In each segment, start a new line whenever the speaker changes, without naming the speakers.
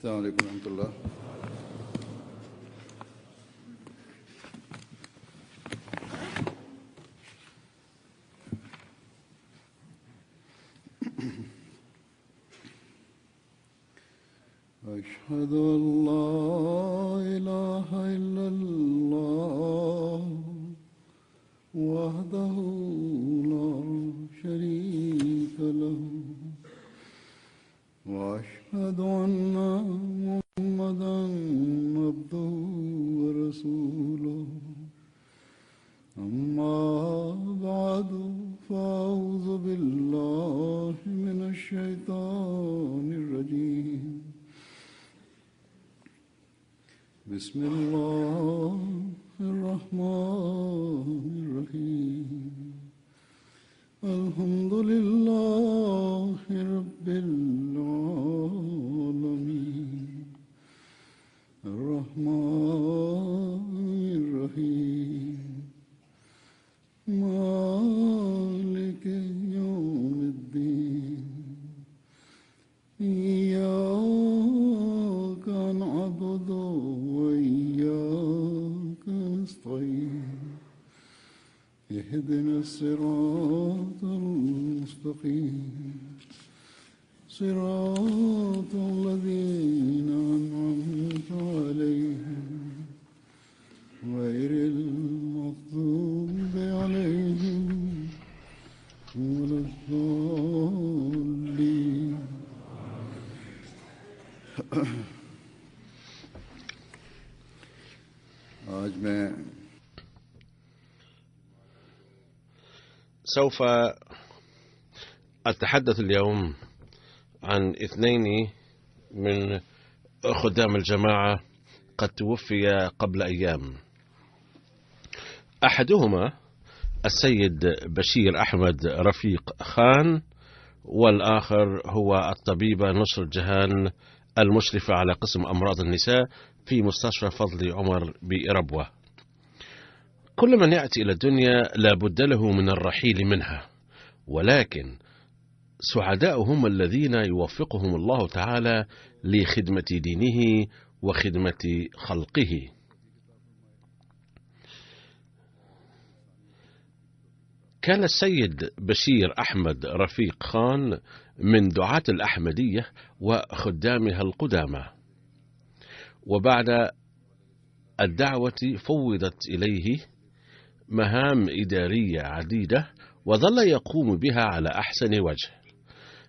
السلام عليكم ورحمة الله. أشهد أن لا إله إلا الله وحده لا شريك له وأشهد أن محمدا عبده ورسوله أما بعد فأعوذ بالله من الشيطان الرجيم بسم الله الرحمن الرحيم الحمد لله رب العالمين الرحمن الرحيم مالك يوم الدين إياك نعبد وإياك نستعين اهدنا الصراط المستقيم صراط الذين أنعمت عليهم غير المغضوب عليهم ولا الضالين. आज मैं
سوف أتحدث اليوم عن اثنين من خدام الجماعة قد توفي قبل أيام. أحدهما السيد بشير أحمد رفيق خان، والآخر هو الطبيبة نصر جهان المشرفة على قسم أمراض النساء في مستشفى فضل عمر بإربوة. كل من يأتي إلى الدنيا لا بد له من الرحيل منها، ولكن سعداء هم الذين يوفقهم الله تعالى لخدمة دينه وخدمة خلقه. كان السيد بشير أحمد رفيق خان من دعاة الأحمدية وخدامها القدامى، وبعد الدعوة فوضت إليه مهام إدارية عديدة وظل يقوم بها على أحسن وجه.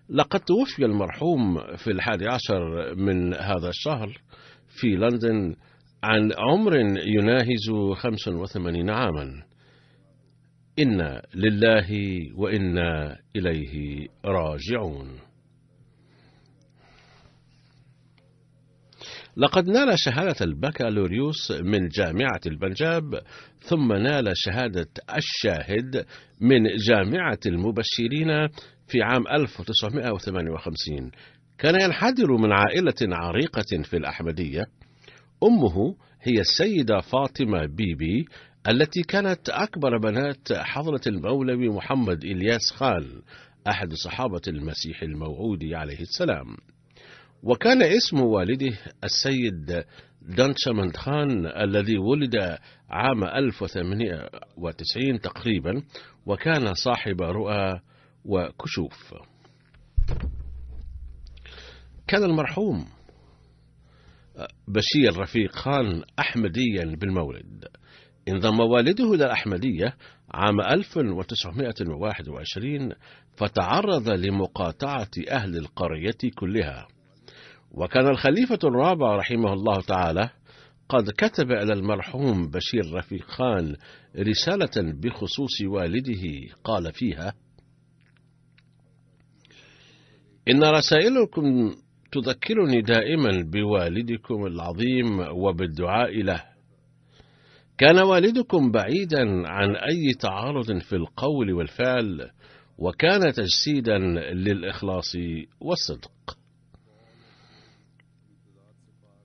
لقد توفي المرحوم في 11 من هذا الشهر في لندن عن عمر يناهز 85 عاما. إنا لله وإنا إليه راجعون. لقد نال شهادة البكالوريوس من جامعة البنجاب، ثم نال شهادة الشاهد من جامعة المبشرين في عام 1958. كان ينحدر من عائلة عريقة في الأحمدية. أمه هي السيدة فاطمة بيبي التي كانت أكبر بنات حضرة المولوي محمد إلياس خان أحد صحابة المسيح الموعود عليه السلام. وكان اسم والده السيد دانشمند خان الذي ولد عام 1890 تقريبا، وكان صاحب رؤى وكشوف. كان المرحوم بشير رفيق خان أحمديا بالمولد. انضم والده إلى الأحمدية عام 1921 فتعرض لمقاطعة أهل القرية كلها. وكان الخليفة الرابع رحمه الله تعالى قد كتب إلى المرحوم بشير رفيق خان رسالة بخصوص والده، قال فيها: إن رسائلكم تذكرني دائما بوالدكم العظيم وبالدعاء له. كان والدكم بعيدا عن أي تعارض في القول والفعل، وكان تجسيدا للإخلاص والصدق.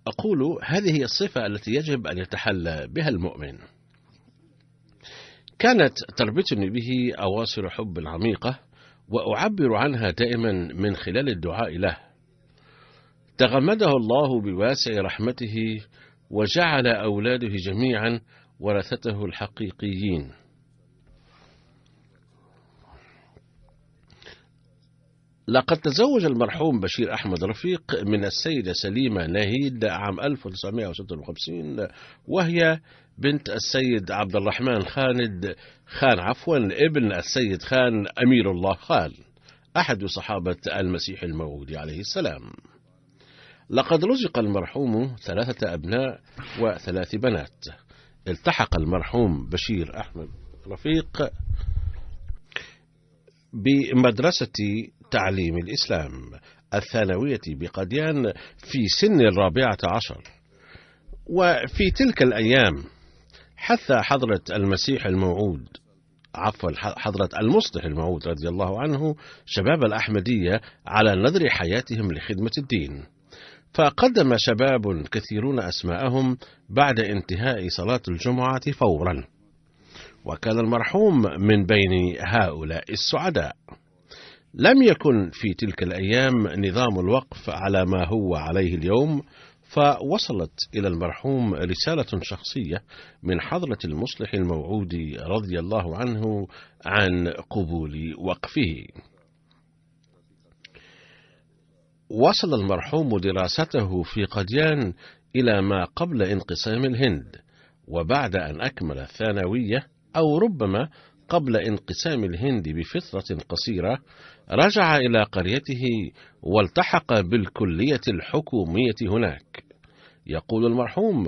أقول هذه هي الصفة التي يجب أن يتحلى بها المؤمن. كانت تربطني به أواصر حب عميقة، وأعبر عنها دائما من خلال الدعاء له. تغمده الله بواسع رحمته وجعل أولاده جميعا ورثته الحقيقيين. لقد تزوج المرحوم بشير أحمد رفيق من السيدة سليمة نهيد عام 1956، وهي بنت السيد عبد الرحمن ابن السيد خان أمير الله خان، أحد صحابة المسيح الموعود عليه السلام. لقد رزق المرحوم 3 أبناء و3 بنات. التحق المرحوم بشير أحمد رفيق بمدرسة تعليم الإسلام الثانوية بقديان في سن 14، وفي تلك الأيام حث حضرة المسيح الموعود حضرة المصلح الموعود رضي الله عنه شباب الأحمدية على نذر حياتهم لخدمة الدين، فقدم شباب كثيرون أسماءهم بعد انتهاء صلاة الجمعة فورا، وكان المرحوم من بين هؤلاء السعداء. لم يكن في تلك الأيام نظام الوقف على ما هو عليه اليوم، فوصلت إلى المرحوم رسالة شخصية من حضرة المصلح الموعود رضي الله عنه عن قبول وقفه. وصل المرحوم دراسته في قديان إلى ما قبل انقسام الهند، وبعد أن أكمل الثانوية أو ربما قبل انقسام الهند بفترة قصيرة رجع إلى قريته والتحق بالكلية الحكومية هناك. يقول المرحوم: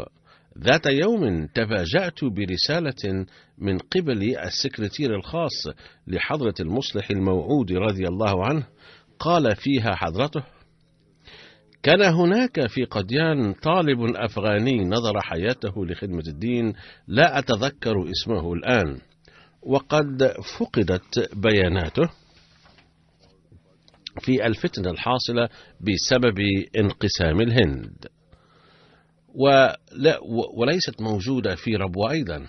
ذات يوم تفاجأت برسالة من قبل السكرتير الخاص لحضرة المصلح الموعود رضي الله عنه، قال فيها حضرته: كان هناك في قديان طالب أفغاني نظر حياته لخدمة الدين، لا أتذكر اسمه الآن، وقد فقدت بياناته في الفتنة الحاصلة بسبب انقسام الهند، وليست موجودة في ربوة أيضا،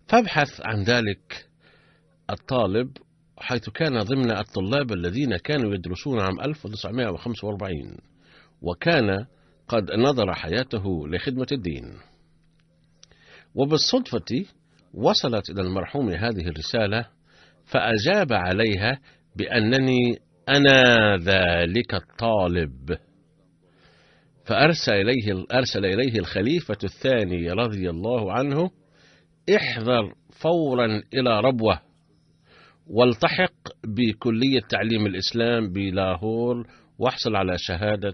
فابحث عن ذلك الطالب، حيث كان ضمن الطلاب الذين كانوا يدرسون عام 1945، وكان قد نظر حياته لخدمة الدين. وبالصدفة وصلت إلى المرحوم هذه الرسالة، فأجاب عليها بأنني أنا ذلك الطالب، فأرسل إليه الخليفة الثاني رضي الله عنه: احذر فورا إلى ربوة، والتحق بكلية تعليم الإسلام بلاهور، واحصل على شهادة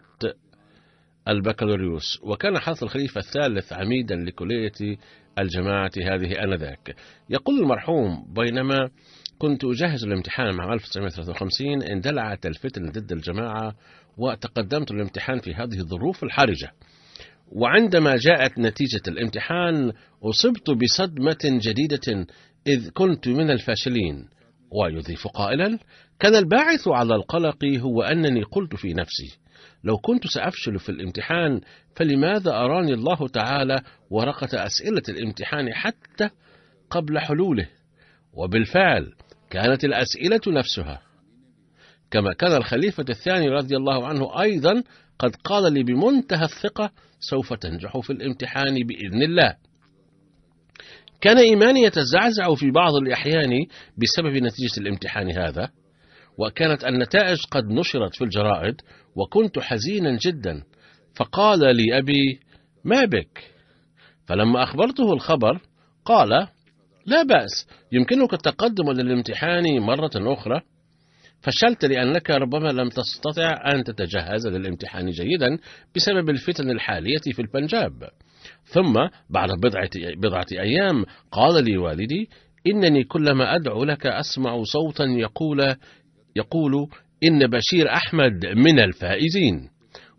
البكالوريوس. وكان حضرة الخليفة الثالث عميدا لكلية الجماعة هذه آنذاك. يقول المرحوم: بينما كنت أجهز الامتحان عام 1953 اندلعت الفتنة ضد الجماعة، وتقدمت الامتحان في هذه الظروف الحرجة، وعندما جاءت نتيجة الامتحان أصبت بصدمة جديدة إذ كنت من الفاشلين. ويضيف قائلا: كان الباعث على القلق هو أنني قلت في نفسي: لو كنت سأفشل في الامتحان فلماذا أراني الله تعالى ورقة أسئلة الامتحان حتى قبل حلوله؟ وبالفعل كانت الأسئلة نفسها، كما كان الخليفة الثاني رضي الله عنه أيضا قد قال لي بمنتهى الثقة: سوف تنجح في الامتحان بإذن الله. كان إيماني يتزعزع في بعض الأحيان بسبب نتيجة الامتحان هذا، وكانت النتائج قد نشرت في الجرائد، وكنت حزينا جدا. فقال لي أبي: ما بك؟ فلما أخبرته الخبر قال: لا بأس، يمكنك التقدم للامتحان مرة أخرى. فشلت لأنك ربما لم تستطع أن تتجهز للامتحان جيدا بسبب الفتن الحالية في البنجاب. ثم بعد بضعة أيام قال لي والدي: إنني كلما أدعو لك أسمع صوتا يقول إن بشير أحمد من الفائزين.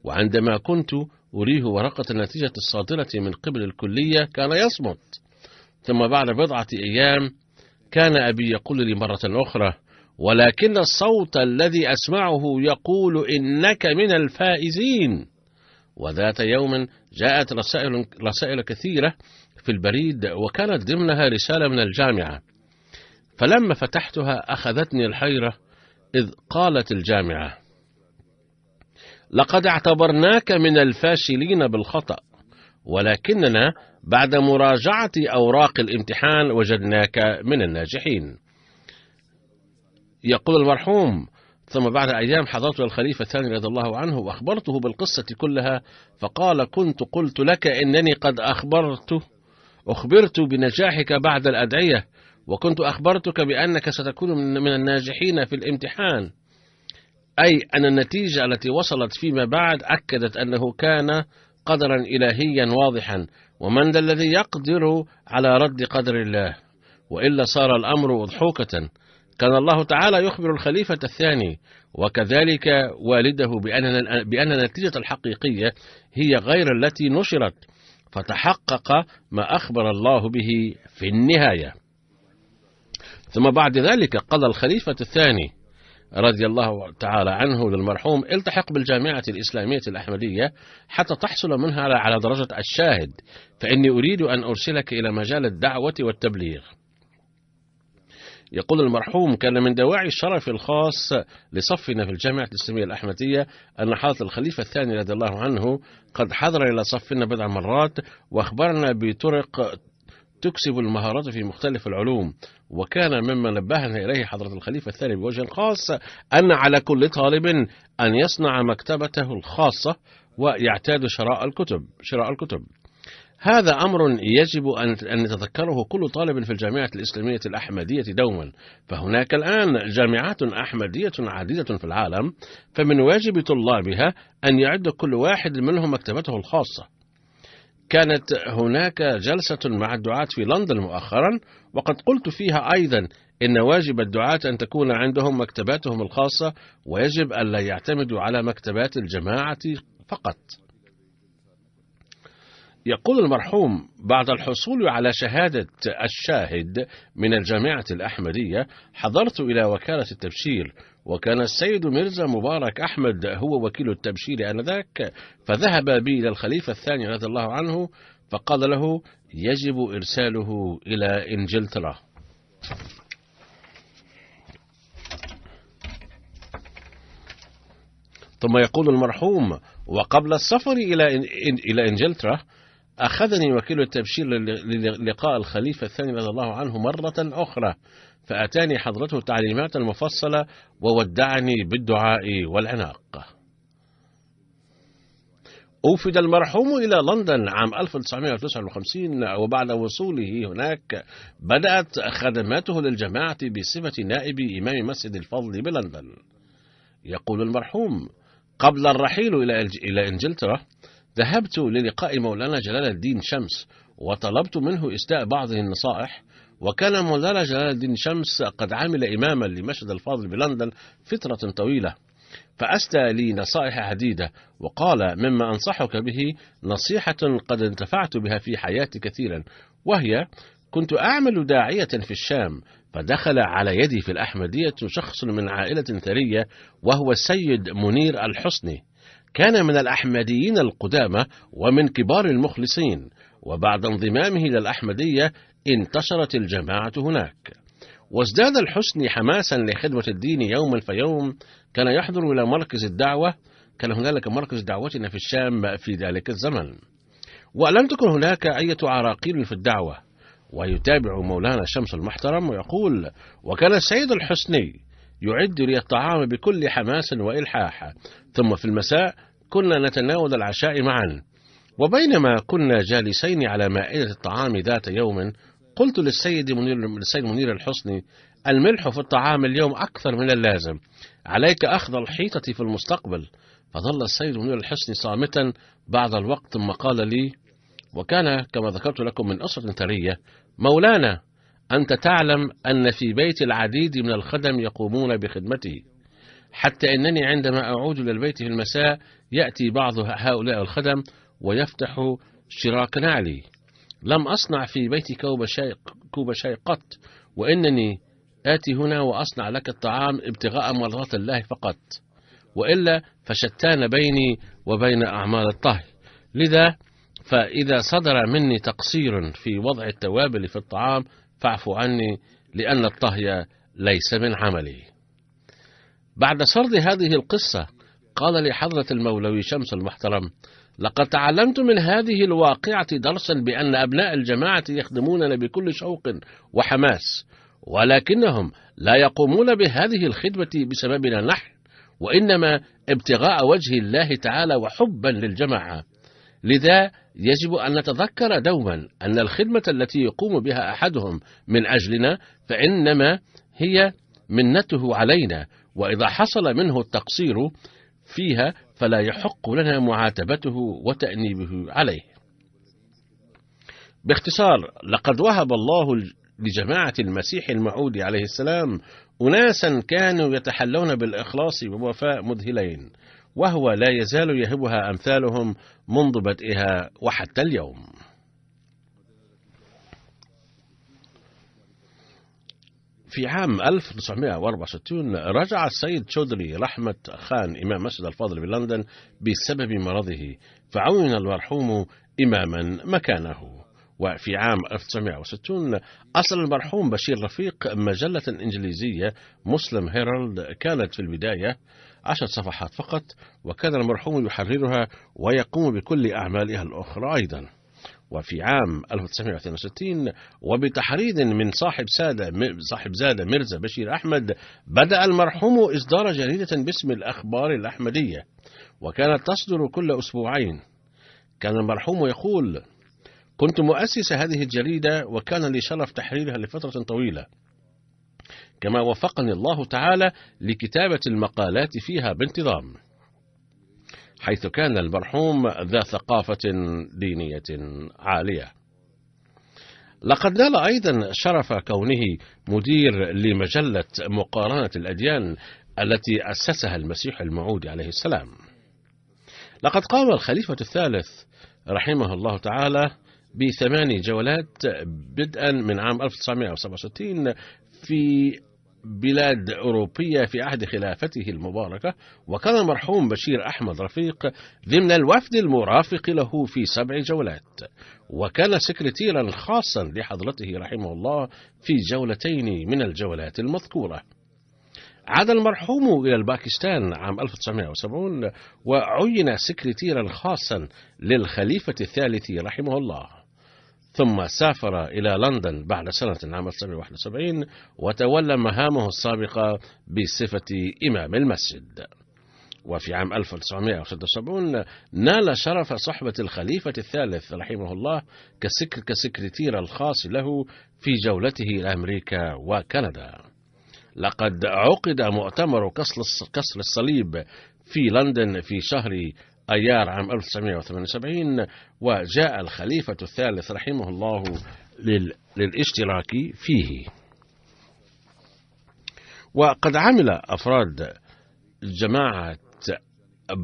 وعندما كنت أريه ورقة النتيجة الصادرة من قبل الكلية كان يصمت. ثم بعد بضعة أيام كان أبي يقول لي مرة أخرى: ولكن الصوت الذي أسمعه يقول إنك من الفائزين. وذات يوم جاءت رسائل كثيرة في البريد، وكانت ضمنها رسالة من الجامعة، فلما فتحتها أخذتني الحيرة، إذ قالت الجامعة: لقد اعتبرناك من الفاشلين بالخطأ، ولكننا بعد مراجعة أوراق الامتحان وجدناك من الناجحين. يقول المرحوم: ثم بعد أيام حضرت الخليفة الثاني رضي الله عنه وأخبرته بالقصة كلها، فقال: كنت قلت لك إنني قد أخبرت بنجاحك بعد الأدعية، وكنت أخبرتك بأنك ستكون من الناجحين في الامتحان، أي أن النتيجة التي وصلت فيما بعد أكدت أنه كان قدرا إلهيا واضحا، ومن ذا الذي يقدر على رد قدر الله، وإلا صار الأمر أضحوكة. كان الله تعالى يخبر الخليفة الثاني وكذلك والده بأن النتيجة الحقيقية هي غير التي نشرت، فتحقق ما أخبر الله به في النهاية. ثم بعد ذلك قال الخليفة الثاني رضي الله تعالى عنه للمرحوم: التحق بالجامعة الإسلامية الأحمدية حتى تحصل منها على درجة الشاهد، فإني أريد أن أرسلك إلى مجال الدعوة والتبليغ. يقول المرحوم: كان من دواعي الشرف الخاص لصفنا في الجامعة الإسلامية الأحمدية أن حضرة الخليفة الثاني رضي الله عنه قد حضر إلى صفنا بضع مرات وأخبرنا بطرق تكسب المهارات في مختلف العلوم، وكان مما نبهنا إليه حضرة الخليفة الثاني بوجه خاص أن على كل طالب أن يصنع مكتبته الخاصة ويعتاد شراء الكتب. هذا أمر يجب أن يتذكره كل طالب في الجامعة الإسلامية الأحمدية دوما، فهناك الآن جامعات أحمدية عديدة في العالم، فمن واجب طلابها أن يعد كل واحد منهم مكتبته الخاصة. كانت هناك جلسة مع الدعاة في لندن مؤخرا، وقد قلت فيها أيضا إن واجب الدعاة أن تكون عندهم مكتباتهم الخاصة، ويجب أن لا يعتمدوا على مكتبات الجماعة فقط. يقول المرحوم: بعد الحصول على شهادة الشاهد من الجامعة الأحمدية حضرت إلى وكالة التبشير، وكان السيد ميرزا مبارك أحمد هو وكيل التبشير آنذاك، فذهب بي إلى الخليفة الثاني رضي الله عنه فقال له: يجب إرساله إلى إنجلترا. ثم يقول المرحوم: وقبل السفر إلى إنجلترا أخذني وكيل التبشير للقاء الخليفة الثاني رضي الله عنه مرة أخرى، فأتاني حضرته تعليمات مفصلة وودعني بالدعاء والعناق. أوفد المرحوم إلى لندن عام 1959، وبعد وصوله هناك بدأت خدماته للجماعة بصفة نائب إمام مسجد الفضل بلندن. يقول المرحوم: قبل الرحيل إلى إنجلترا ذهبت للقاء مولانا جلال الدين شمس وطلبت منه إسداء بعض النصائح، وكان مولانا جلال الدين شمس قد عمل إماما لمسجد الفاضل بلندن فترة طويلة، فأسدى لي نصائح عديدة وقال: مما أنصحك به نصيحة قد انتفعت بها في حياتي كثيرا، وهي: كنت أعمل داعية في الشام، فدخل على يدي في الأحمدية شخص من عائلة ثرية وهو السيد منير الحسني، كان من الأحمديين القدامى ومن كبار المخلصين، وبعد انضمامه للأحمدية انتشرت الجماعة هناك، وازداد الحسني حماسا لخدمة الدين يوما فيوم. كان يحضر إلى مركز الدعوة، كان هنالك مركز دعوتنا في الشام في ذلك الزمن، ولم تكن هناك أي عراقيل في الدعوة. ويتابع مولانا شمس المحترم ويقول: وكان السيد الحسني يعد لي الطعام بكل حماس وإلحاح، ثم في المساء كنا نتناول العشاء معا. وبينما كنا جالسين على مائدة الطعام ذات يوم، قلت للسيد منير الحسني: الملح في الطعام اليوم أكثر من اللازم، عليك أخذ الحيطة في المستقبل. فظل السيد منير الحسني صامتا بعض الوقت، ثم قال لي، وكان كما ذكرت لكم من أسرة ثرية: مولانا، أنت تعلم أن في بيت العديد من الخدم يقومون بخدمتي، حتى إنني عندما أعود إلى البيت في المساء يأتي بعض هؤلاء الخدم ويفتح شراك نعلي. لم أصنع في بيتي كوب شاي قط، وإنني آتي هنا وأصنع لك الطعام ابتغاء مرضات الله فقط، وإلا فشتان بيني وبين أعمال الطهي. لذا فإذا صدر مني تقصير في وضع التوابل في الطعام فاعفو عني، لأن الطهي ليس من عملي. بعد سرد هذه القصة قال لحضرة المولوي شمس المحترم: لقد تعلمت من هذه الواقعة درسا بأن أبناء الجماعة يخدموننا بكل شوق وحماس، ولكنهم لا يقومون بهذه الخدمة بسببنا نحن، وإنما ابتغاء وجه الله تعالى وحبا للجماعة. لذا يجب أن نتذكر دوما أن الخدمة التي يقوم بها أحدهم من أجلنا فإنما هي منته علينا، وإذا حصل منه التقصير فيها فلا يحق لنا معاتبته وتأنيبه عليه. باختصار، لقد وهب الله لجماعة المسيح الموعود عليه السلام أناسا كانوا يتحلون بالإخلاص والوفاء مذهلين، وهو لا يزال يهبها أمثالهم منذ بدئها وحتى اليوم. في عام 1964 رجع السيد شودري رحمة خان إمام مسجد الفاضل بلندن بسبب مرضه، فعين المرحوم إماما مكانه. وفي عام 1960 أصل المرحوم بشير رفيق مجلة إنجليزية مسلم هيرالد، كانت في البداية 10 صفحات فقط، وكان المرحوم يحررها ويقوم بكل أعمالها الأخرى أيضا. وفي عام 1962 وبتحريض من صاحب زادة ميرزا بشير أحمد بدأ المرحوم إصدار جريدة باسم الأخبار الأحمدية، وكانت تصدر كل أسبوعين. كان المرحوم يقول: كنت مؤسس هذه الجريدة وكان لي شرف تحريرها لفترة طويلة، كما وفقني الله تعالى لكتابة المقالات فيها بانتظام، حيث كان المرحوم ذا ثقافة دينية عالية. لقد نال أيضا شرف كونه مدير لمجلة مقارنة الأديان التي أسسها المسيح الموعود عليه السلام. لقد قام الخليفة الثالث رحمه الله تعالى ب8 جولات بدءا من عام 1967 في بلاد أوروبية في عهد خلافته المباركة، وكان المرحوم بشير أحمد رفيق ضمن الوفد المرافق له في 7 جولات، وكان سكرتيرا خاصا لحضرته رحمه الله في جولتين من الجولات المذكورة. عاد المرحوم إلى الباكستان عام 1970 وعين سكرتيرا خاصا للخليفة الثالث رحمه الله، ثم سافر إلى لندن بعد سنة عام 1971 وتولى مهامه السابقة بصفة إمام المسجد. وفي عام 1976 نال شرف صحبة الخليفة الثالث رحمه الله كسكرتير الخاص له في جولته إلى أمريكا وكندا. لقد عقد مؤتمر كسر الصليب في لندن في شهر أيار عام 1978، وجاء الخليفة الثالث رحمه الله للاشتراك فيه. وقد عمل أفراد جماعة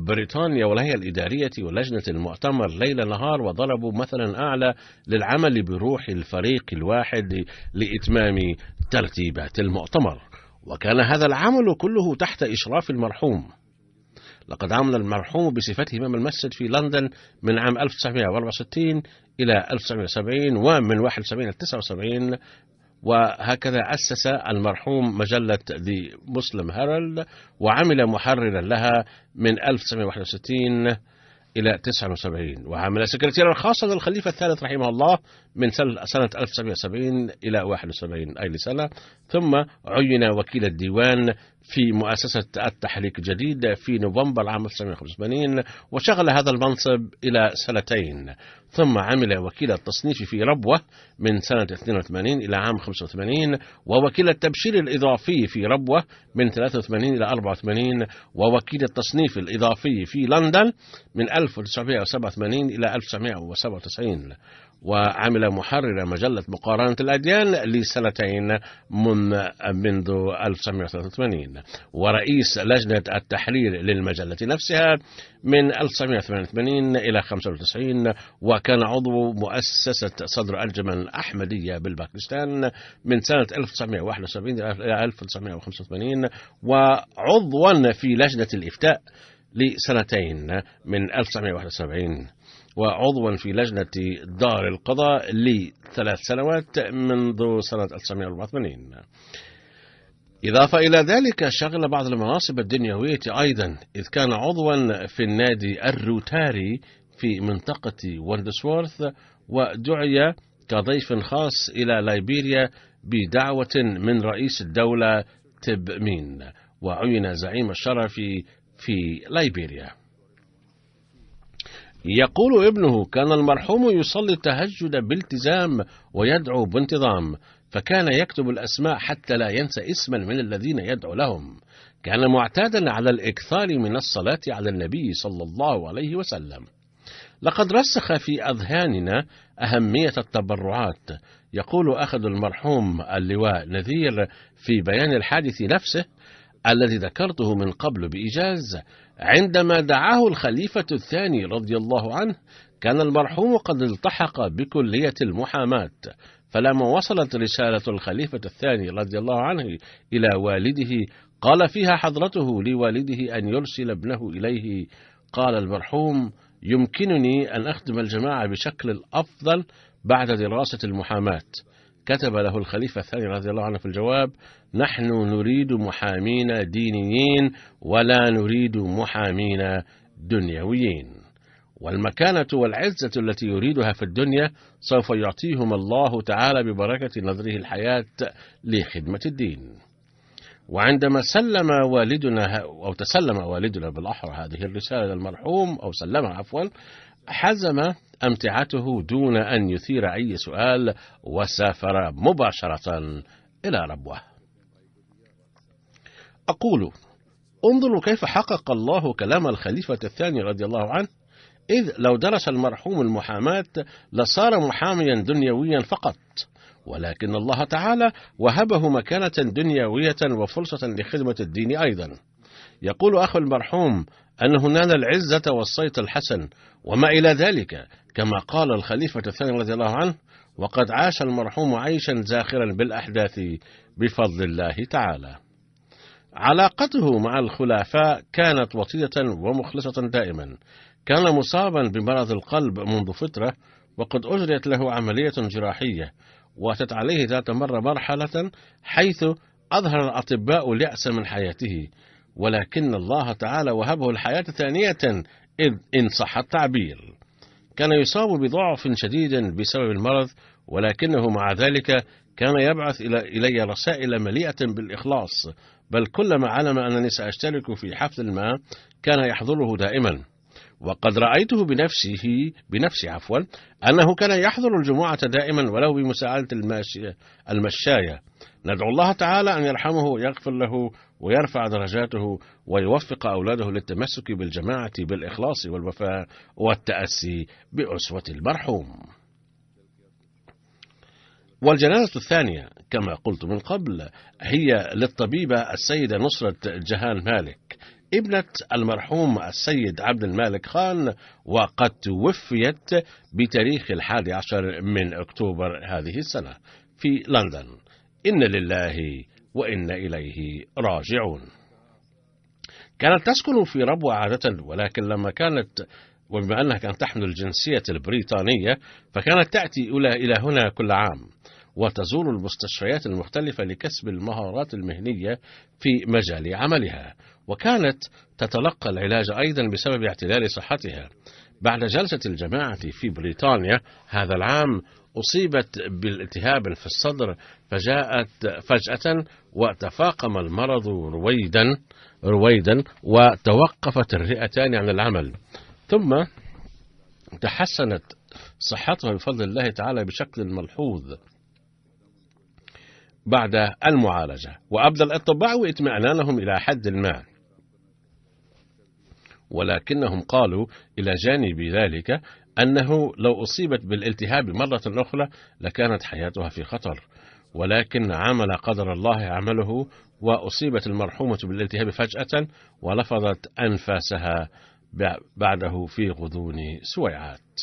بريطانيا والهيئة الإدارية ولجنة المؤتمر ليل نهار، وضربوا مثلا أعلى للعمل بروح الفريق الواحد لإتمام ترتيبات المؤتمر، وكان هذا العمل كله تحت إشراف المرحوم. لقد عمل المرحوم بصفته إمام المسجد في لندن من عام 1964 إلى 1970 ومن 71 إلى 79، وهكذا أسس المرحوم مجلة The Muslim Herald وعمل محررا لها من 1961 إلى 79، وعمل سكرتيرا خاصا للخليفة الثالث رحمه الله من سنة 1970 إلى 71 أي لسنة، ثم عين وكيل الديوان في مؤسسة التحريك الجديد في نوفمبر عام 1985 وشغل هذا المنصب إلى 2 سنين، ثم عمل وكيل التصنيف في ربوة من سنة 82 إلى عام 85، ووكيل التبشير الإضافي في ربوة من 83 إلى 84، ووكيل التصنيف الإضافي في لندن من 1987 إلى 1997، وعمل محرر مجلة مقارنة الأديان ل2 منذ 1983، ورئيس لجنة التحرير للمجلة نفسها من 1988 إلى 95، وكان عضو مؤسسة صدر أنجمن أحمدية بالباكستان من سنة 1971 إلى 1985، وعضوا في لجنة الإفتاء ل2 من 1971، وعضوا في لجنة دار القضاء ل3 سنوات منذ سنة 1984. إضافة إلى ذلك شغل بعض المناصب الدنيوية أيضا، إذ كان عضوا في النادي الروتاري في منطقة وندسورث، ودعي كضيف خاص إلى ليبيريا بدعوة من رئيس الدولة تيب مين، وعين زعيم الشرف في ليبيريا. يقول ابنه: كان المرحوم يصلي التهجد بالتزام ويدعو بانتظام، فكان يكتب الأسماء حتى لا ينسى اسما من الذين يدعو لهم. كان معتادا على الإكثار من الصلاة على النبي صلى الله عليه وسلم. لقد رسخ في أذهاننا أهمية التبرعات. يقول أخذ المرحوم اللواء نذير في بيان الحادث نفسه الذي ذكرته من قبل بإيجاز: عندما دعاه الخليفة الثاني رضي الله عنه، كان المرحوم قد التحق بكلية المحاماة، فلما وصلت رسالة الخليفة الثاني رضي الله عنه إلى والده قال فيها حضرته لوالده أن يرسل ابنه إليه. قال المرحوم: يمكنني أن أخدم الجماعة بشكل الأفضل بعد دراسة المحاماة. كتب له الخليفة الثاني رضي الله عنه في الجواب: نحن نريد محامين دينيين ولا نريد محامين دنيويين، والمكانة والعزة التي يريدها في الدنيا سوف يعطيهم الله تعالى ببركة نذره الحياة لخدمة الدين. وعندما تسلم والدنا بالأحرى هذه الرسالة للمرحوم، أو سلمها عفوا، حزم أمتعته دون أن يثير أي سؤال، وسافر مباشرة إلى ربوة. أقول: انظروا كيف حقق الله كلام الخليفة الثاني رضي الله عنه، إذ لو درس المرحوم المحاماة لصار محاميا دنيويا فقط، ولكن الله تعالى وهبه مكانة دنيوية وفرصة لخدمة الدين أيضا. يقول أخو المرحوم أنه نال العزة والصيت الحسن وما إلى ذلك، كما قال الخليفة الثاني رضي الله عنه: وقد عاش المرحوم عيشا زاخرا بالأحداث بفضل الله تعالى. علاقته مع الخلفاء كانت وطيدة ومخلصة دائما. كان مصابا بمرض القلب منذ فترة، وقد أجريت له عملية جراحية، وأتت عليه ذات مرحلة حيث أظهر الأطباء اليأس من حياته، ولكن الله تعالى وهبه الحياة ثانية إن صح التعبير. كان يصاب بضعف شديد بسبب المرض، ولكنه مع ذلك كان يبعث إلي رسائل مليئة بالإخلاص، بل كلما علم أنني سأشترك في حفل ما كان يحضره دائما. وقد رأيته بنفسي أنه كان يحضر الجمعة دائما ولو بمساعدة المشاية. ندعو الله تعالى أن يرحمه ويغفر له ويرفع درجاته ويوفق أولاده للتمسك بالجماعة بالإخلاص والوفاء والتأسي بأسوة المرحوم. والجنازة الثانية كما قلت من قبل هي للطبيبة السيدة نصرة جهان مالك، ابنة المرحوم السيد عبد المالك خان، وقد توفيت بتاريخ 11 من أكتوبر هذه السنة في لندن. إن لله وإنا إليه راجعون. كانت تسكن في ربوة عادة، ولكن وبما أنها كانت تحمل الجنسية البريطانية فكانت تأتي إلى هنا كل عام، وتزور المستشفيات المختلفة لكسب المهارات المهنية في مجال عملها، وكانت تتلقى العلاج أيضا بسبب اعتلال صحتها. بعد جلسة الجماعة في بريطانيا هذا العام أصيبت بالالتهاب في الصدر، فجاءت فجأة وتفاقم المرض رويدا وتوقفت الرئتان عن العمل، ثم تحسنت صحتها بفضل الله تعالى بشكل ملحوظ بعد المعالجة، وأبدى الأطباء اطمئنانهم إلى حد ما، ولكنهم قالوا إلى جانب ذلك أنه لو أصيبت بالالتهاب مرة أخرى لكانت حياتها في خطر، ولكن عمل قدر الله عمله، وأصيبت المرحومة بالالتهاب فجأة ولفظت أنفاسها بعده في غضون سويعات.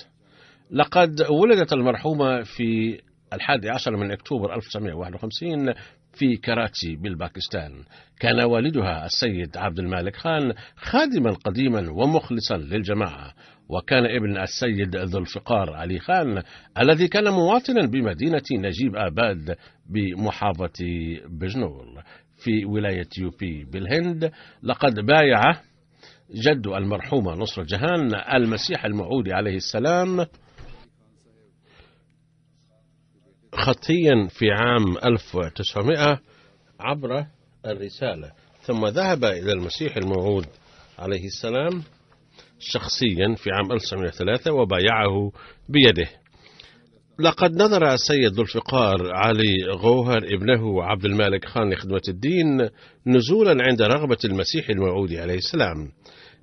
لقد ولدت المرحومة في 11 من أكتوبر 1951 في كراتشي بالباكستان. كان والدها السيد عبد المالك خان خادما قديما ومخلصا للجماعة، وكان ابن السيد ذو الفقار علي خان الذي كان مواطنا بمدينة نجيب آباد بمحافظة بجنور في ولاية يوبي بالهند. لقد بايع جد المرحومة نصرة جهان المسيح الموعود عليه السلام خطيا في عام 1900 عبر الرسالة، ثم ذهب إلى المسيح الموعود عليه السلام شخصيا في عام 1903 وبايعه بيده. لقد نظر السيد ذو الفقار علي غوهر ابنه عبد المالك خان لخدمة الدين نزولا عند رغبة المسيح الموعود عليه السلام،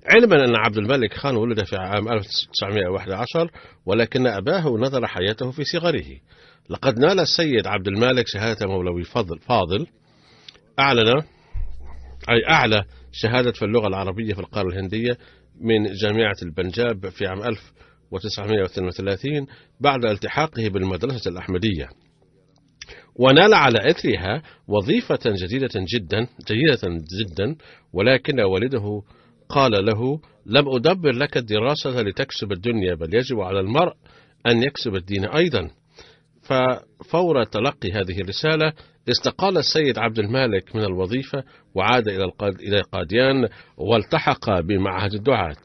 علما أن عبد المالك خان ولد في عام 1911 ولكن أباه نظر حياته في صغره. لقد نال السيد عبد المالك شهادة مولوي فاضل أعلى شهادة في اللغة العربية في القارة الهندية من جامعة البنجاب في عام 1932 بعد التحاقه بالمدرسة الأحمدية، ونال على إثرها وظيفة جديدة جدا، ولكن والده قال له: لم أدبر لك الدراسة لتكسب الدنيا، بل يجب على المرء أن يكسب الدين أيضا. ففور تلقي هذه الرسالة استقال السيد عبد المالك من الوظيفة وعاد إلى قاديان والتحق بمعهد الدعاة.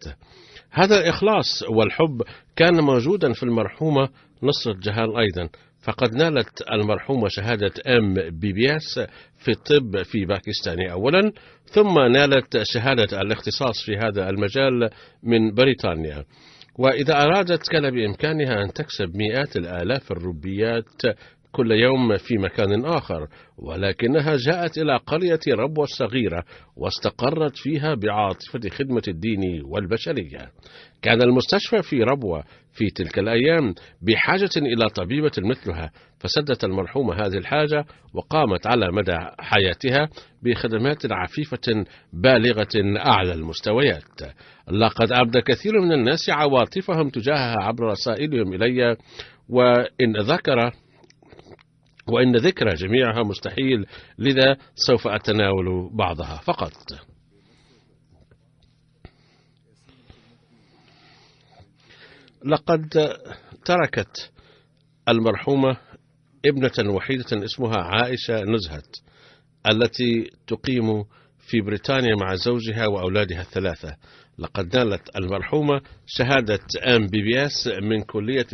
هذا الإخلاص والحب كان موجودا في المرحومة نصرة جهان أيضا، فقد نالت المرحومة شهادة MBBS في الطب في باكستان أولا، ثم نالت شهادة الاختصاص في هذا المجال من بريطانيا. وإذا أرادت كان بإمكانها أن تكسب مئات الآلاف الروبيات كل يوم في مكان آخر، ولكنها جاءت إلى قرية ربوة الصغيرة واستقرت فيها بعاطفة خدمة الدين والبشرية. كان المستشفى في ربوة في تلك الأيام بحاجة إلى طبيبة مثلها، فسدت المرحومة هذه الحاجة وقامت على مدى حياتها بخدمات عفيفة بالغة أعلى المستويات. لقد أبدى كثير من الناس عواطفهم تجاهها عبر رسائلهم إلي، وإن ذكر جميعها مستحيل، لذا سوف أتناول بعضها فقط. لقد تركت المرحومة ابنة وحيدة اسمها عائشة نزهت، التي تقيم في بريطانيا مع زوجها وأولادها الثلاثة. لقد نالت المرحومة شهادة MBBS من كلية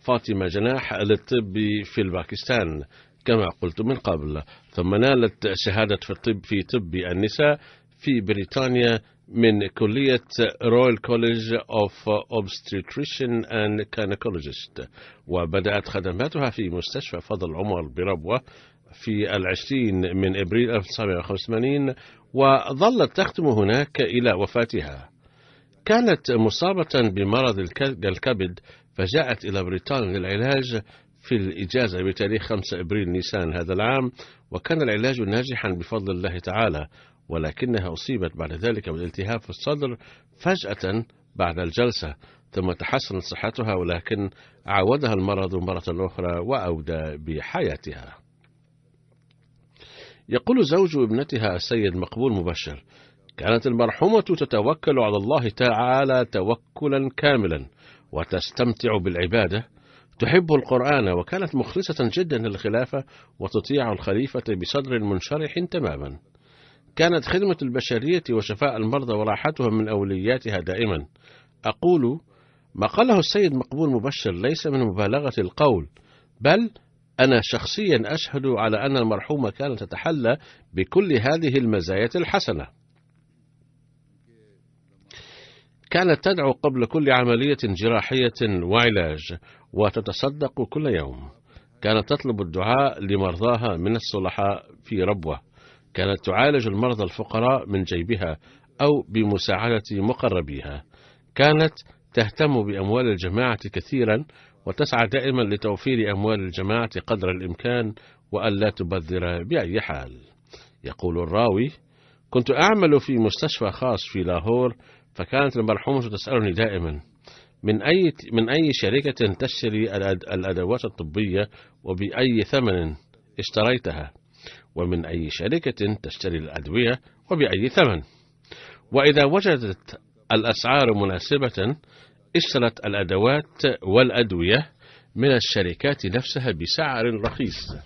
فاطمة جناح للطب في الباكستان كما قلت من قبل، ثم نالت شهادة في طب النساء في بريطانيا من كلية رويال كوليج أوف أوبستريتريشن أند كاينيكولوجيست، وبدأت خدماتها في مستشفى فضل عمر بربوة في 20 من أبريل 1985، وظلت تخدم هناك إلى وفاتها. كانت مصابة بمرض الكبد، فجاءت إلى بريطانيا للعلاج في الإجازة بتاريخ 5 أبريل نيسان هذا العام، وكان العلاج ناجحا بفضل الله تعالى، ولكنها أصيبت بعد ذلك بالالتهاب في الصدر فجأة بعد الجلسة، ثم تحسنت صحتها، ولكن عاودها المرض مرة أخرى وأودى بحياتها. يقول زوج ابنتها السيد مقبول مبشر: كانت المرحومة تتوكل على الله تعالى توكلا كاملا وتستمتع بالعبادة، تحب القرآن، وكانت مخلصة جدا للخلافة وتطيع الخليفة بصدر منشرح تماما. كانت خدمة البشرية وشفاء المرضى وراحتهم من أولوياتها دائما. أقول ما قاله السيد مقبول مبشر ليس من مبالغة القول، بل أنا شخصيا أشهد على أن المرحومة كانت تتحلى بكل هذه المزايا الحسنة. كانت تدعو قبل كل عملية جراحية وعلاج، وتتصدق كل يوم. كانت تطلب الدعاء لمرضاها من الصلحاء في ربوة. كانت تعالج المرضى الفقراء من جيبها أو بمساعدة مقربيها. كانت تهتم بأموال الجماعة كثيرا، وتسعى دائما لتوفير أموال الجماعة قدر الإمكان وألا تبذر بأي حال. يقول الراوي: كنت أعمل في مستشفى خاص في لاهور، فكانت المرحومة تسألني دائما: من أي شركة تشتري الأدوات الطبية، وبأي ثمن اشتريتها، ومن أي شركة تشتري الأدوية وبأي ثمن. وإذا وجدت الأسعار مناسبة اشترت الأدوات والأدوية من الشركات نفسها بسعر رخيص.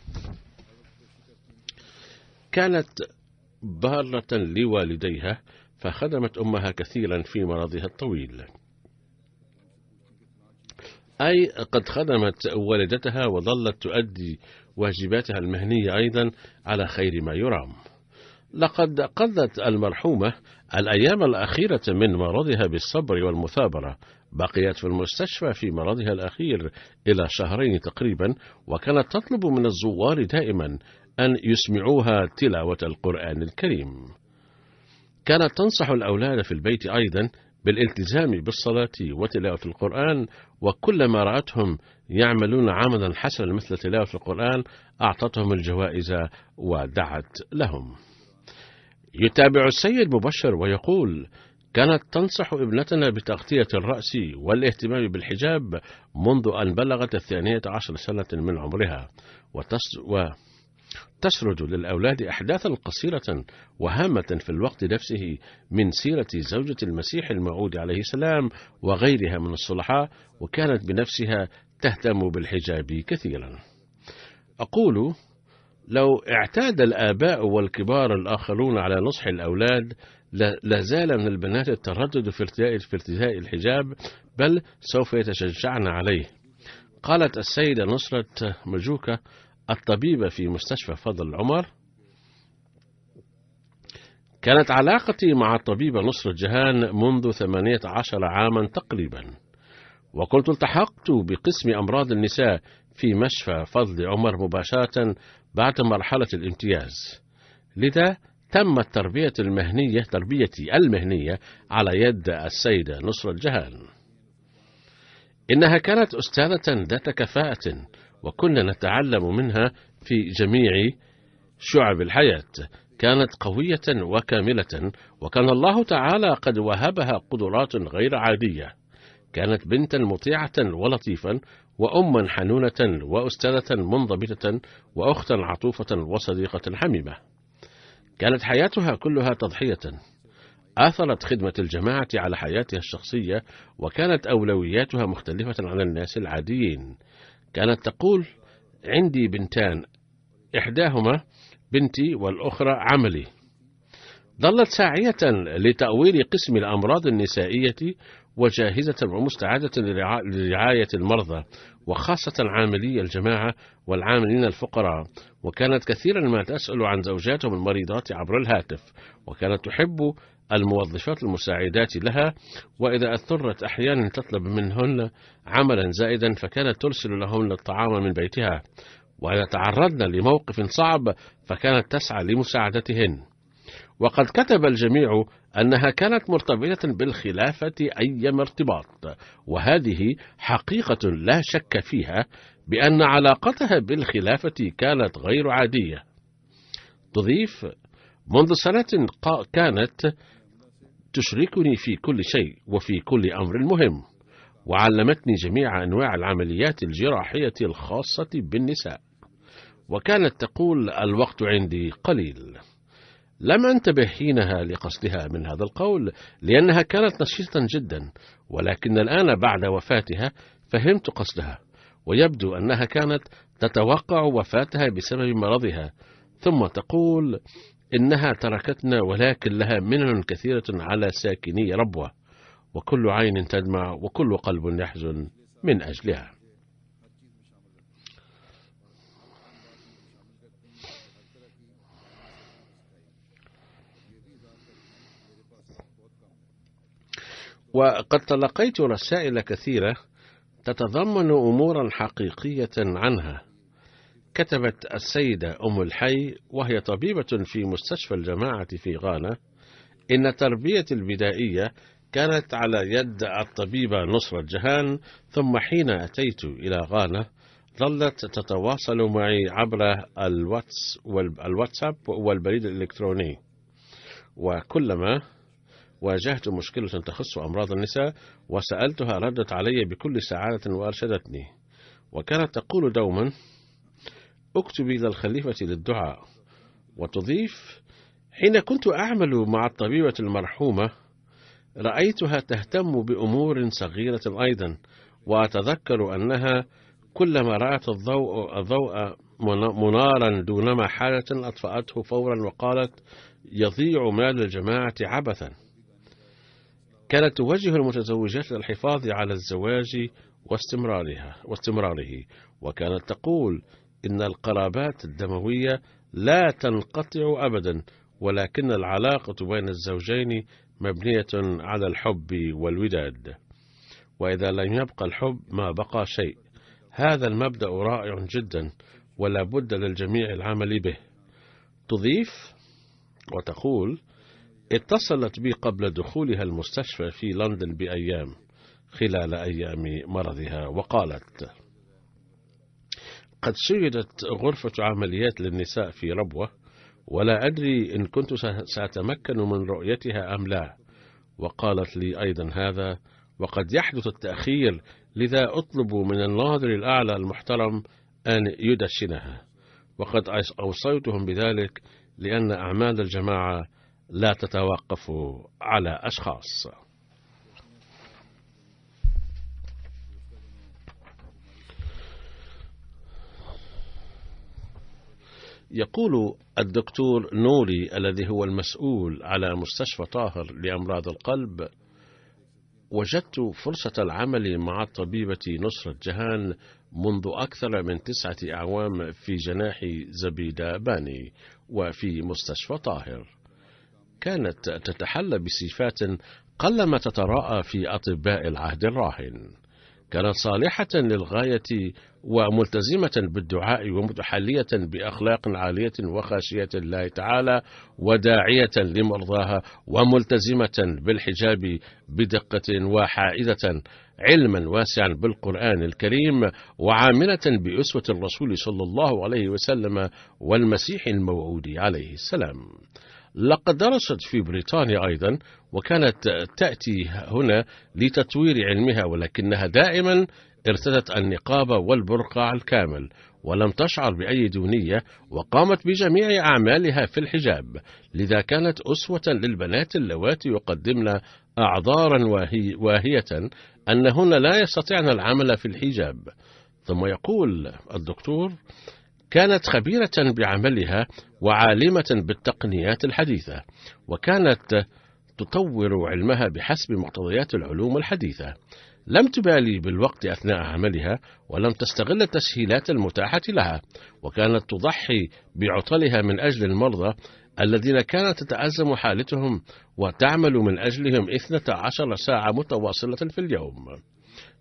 كانت بارة لوالديها، فخدمت أمها كثيرا في مرضها الطويل، أي قد خدمت والدتها وظلت تؤدي واجباتها المهنية أيضا على خير ما يرام. لقد قضت المرحومة الأيام الأخيرة من مرضها بالصبر والمثابرة، بقيت في المستشفى في مرضها الأخير إلى 2 شهر تقريبا، وكانت تطلب من الزوار دائما أن يسمعوها تلاوة القرآن الكريم. كانت تنصح الأولاد في البيت أيضا بالالتزام بالصلاة وتلاوة القرآن، وكلما رأتهم يعملون عملا حسنا مثل تلاوة القرآن أعطتهم الجوائز ودعت لهم. يتابع السيد مبشر ويقول: كانت تنصح ابنتنا بتغطية الرأس والاهتمام بالحجاب منذ أن بلغت 12 سنة من عمرها، وتسرد للأولاد أحداثا قصيرة وهامة في الوقت نفسه من سيرة زوجة المسيح الموعود عليه السلام وغيرها من الصلحاء، وكانت بنفسها تهتم بالحجاب كثيرا. أقول: لو اعتاد الآباء والكبار الآخرون على نصح الأولاد لازال من البنات التردد في ارتداء الحجاب، بل سوف يتشجعن عليه. قالت السيدة نصرة مجوكة الطبيبة في مستشفى فضل العمر: كانت علاقتي مع الطبيبة نصرة جهان منذ 18 عاما تقريبا، وكنت التحقت بقسم أمراض النساء في مشفى فضل عمر مباشرة بعد مرحلة الامتياز، لذا تمت تربيتي المهنية على يد السيدة نصرة جهان. إنها كانت أستاذة ذات كفاءة، وكنا نتعلم منها في جميع شعب الحياة. كانت قوية وكاملة، وكان الله تعالى قد وهبها قدرات غير عادية. كانت بنتا مطيعة ولطيفا، وأما حنونة، وأستاذة منضبطة، وأختا عطوفة، وصديقة حميمة. كانت حياتها كلها تضحية، آثرت خدمة الجماعة على حياتها الشخصية، وكانت أولوياتها مختلفة عن الناس العاديين. كانت تقول: عندي بنتان، إحداهما بنتي والأخرى عملي. ظلت ساعية لتأويل قسم الأمراض النسائية، وجاهزة ومستعدة لرعاية المرضى، وخاصة عاملي الجماعة والعاملين الفقراء. وكانت كثيرا ما تسأل عن زوجاتهم المريضات عبر الهاتف، وكانت تحب الموظفات المساعدات لها، وإذا اضطرت أحيانا تطلب منهن عملا زائدا فكانت ترسل لهن الطعام من بيتها، وإذا تعرضن لموقف صعب فكانت تسعى لمساعدتهن. وقد كتب الجميع أنها كانت مرتبطة بالخلافة أيما ارتباط، وهذه حقيقة لا شك فيها بأن علاقتها بالخلافة كانت غير عادية. تضيف: منذ سنة كانت تشركني في كل شيء وفي كل أمر مهم، وعلمتني جميع أنواع العمليات الجراحية الخاصة بالنساء. وكانت تقول: الوقت عندي قليل. لم أنتبه حينها لقصدها من هذا القول، لأنها كانت نشيطة جدا، ولكن الآن بعد وفاتها فهمت قصدها، ويبدو أنها كانت تتوقع وفاتها بسبب مرضها. ثم تقول إنها تركتنا، ولكن لها منن كثيرة على ساكني ربوة، وكل عين تدمع وكل قلب يحزن من أجلها. وقد تلقيت رسائل كثيرة تتضمن أمورا حقيقية عنها. كتبت السيدة أم الحي وهي طبيبة في مستشفى الجماعة في غانا: إن تربيتي البدائية كانت على يد الطبيبة نصرة جهان، ثم حين أتيت إلى غانا ظلت تتواصل معي عبر الواتساب والبريد الإلكتروني، وكلما واجهت مشكلة تخص أمراض النساء وسألتها ردت علي بكل سعادة وأرشدتني. وكانت تقول دوما: اكتبي للخليفة للدعاء. وتضيف: حين كنت أعمل مع الطبيبة المرحومة رأيتها تهتم بأمور صغيرة أيضا، وأتذكر أنها كلما رأت الضوء منارا دونما حاجة أطفأته فورا وقالت: يضيع مال الجماعة عبثا. كانت توجه المتزوجات للحفاظ على الزواج واستمراره، وكانت تقول إن القرابات الدموية لا تنقطع أبدا، ولكن العلاقة بين الزوجين مبنية على الحب والوداد، وإذا لم يبقى الحب ما بقى شيء. هذا المبدأ رائع جدا ولا بد للجميع العمل به. تضيف وتقول: اتصلت بي قبل دخولها المستشفى في لندن بأيام خلال أيام مرضها وقالت: قد شيدت غرفة عمليات للنساء في ربوة، ولا أدري إن كنت سأتمكن من رؤيتها أم لا. وقالت لي أيضا هذا، وقد يحدث التأخير، لذا أطلب من الناظر الأعلى المحترم أن يدشنها. وقد أوصيتهم بذلك لأن أعمال الجماعة لا تتوقف على أشخاص. يقول الدكتور نوري الذي هو المسؤول على مستشفى طاهر لأمراض القلب: وجدت فرصة العمل مع الطبيبة نصرة جهان منذ أكثر من 9 أعوام في جناح زبيدة باني وفي مستشفى طاهر. كانت تتحلى بصفات قلما تتراءى في أطباء العهد الراهن. كانت صالحة للغاية وملتزمة بالدعاء ومتحلية بأخلاق عالية وخاشية الله تعالى وداعية لمرضاها وملتزمة بالحجاب بدقة وحائزة علما واسعا بالقرآن الكريم وعاملة بأسوة الرسول صلى الله عليه وسلم والمسيح الموعود عليه السلام. لقد درست في بريطانيا أيضا، وكانت تأتي هنا لتطوير علمها، ولكنها دائما ارتدت النقاب والبرقع الكامل ولم تشعر بأي دونية، وقامت بجميع أعمالها في الحجاب، لذا كانت أسوة للبنات اللواتي يقدمن أعذارا واهية أنهن لا يستطيعن العمل في الحجاب. ثم يقول الدكتور: كانت خبيرة بعملها وعالمة بالتقنيات الحديثة، وكانت تطور علمها بحسب مقتضيات العلوم الحديثة. لم تبالي بالوقت أثناء عملها، ولم تستغل التسهيلات المتاحة لها، وكانت تضحي بعطلها من أجل المرضى الذين كانت تتأزم حالتهم وتعمل من أجلهم 12 ساعة متواصلة في اليوم.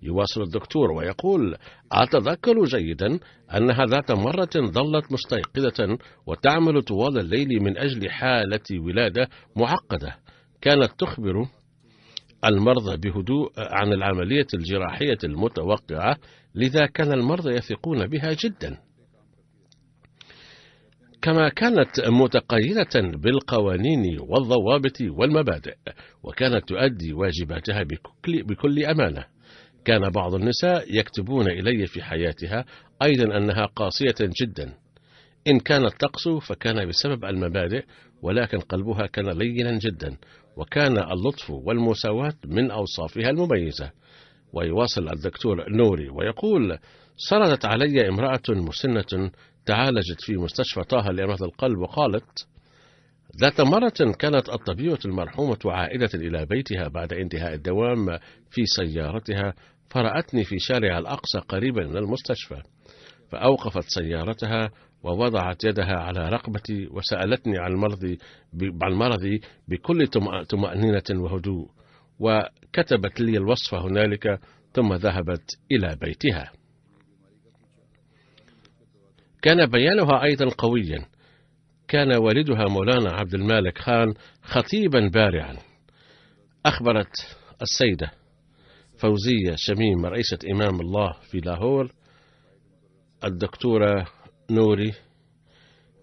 يواصل الدكتور ويقول: أتذكر جيدا أنها ذات مرة ظلت مستيقظة وتعمل طوال الليل من أجل حالة ولادة معقدة. كانت تخبر المرضى بهدوء عن العملية الجراحية المتوقعة، لذا كان المرضى يثقون بها جدا. كما كانت متقيدة بالقوانين والضوابط والمبادئ، وكانت تؤدي واجباتها بكل أمانة. كان بعض النساء يكتبون إلي في حياتها أيضا أنها قاسية جدا. إن كانت تقسو فكان بسبب المبادئ، ولكن قلبها كان لينا جدا، وكان اللطف والمساواة من أوصافها المميزة. ويواصل الدكتور نوري ويقول: سردت علي امرأة مسنة تعالجت في مستشفى طه لأمراض القلب وقالت: ذات مرة كانت الطبيبة المرحومة عائدة إلى بيتها بعد انتهاء الدوام في سيارتها، فرأتني في شارع الأقصى قريبا من المستشفى، فأوقفت سيارتها ووضعت يدها على رقبتي وسألتني عن مرضي بكل طمأنينة وهدوء، وكتبت لي الوصف هنالك، ثم ذهبت إلى بيتها. كان بيانها أيضا قويا. كان والدها مولانا عبد المالك خان خطيبا بارعا. أخبرت السيدة فوزية شميم رئيسة إمام الله في لاهور الدكتورة نوري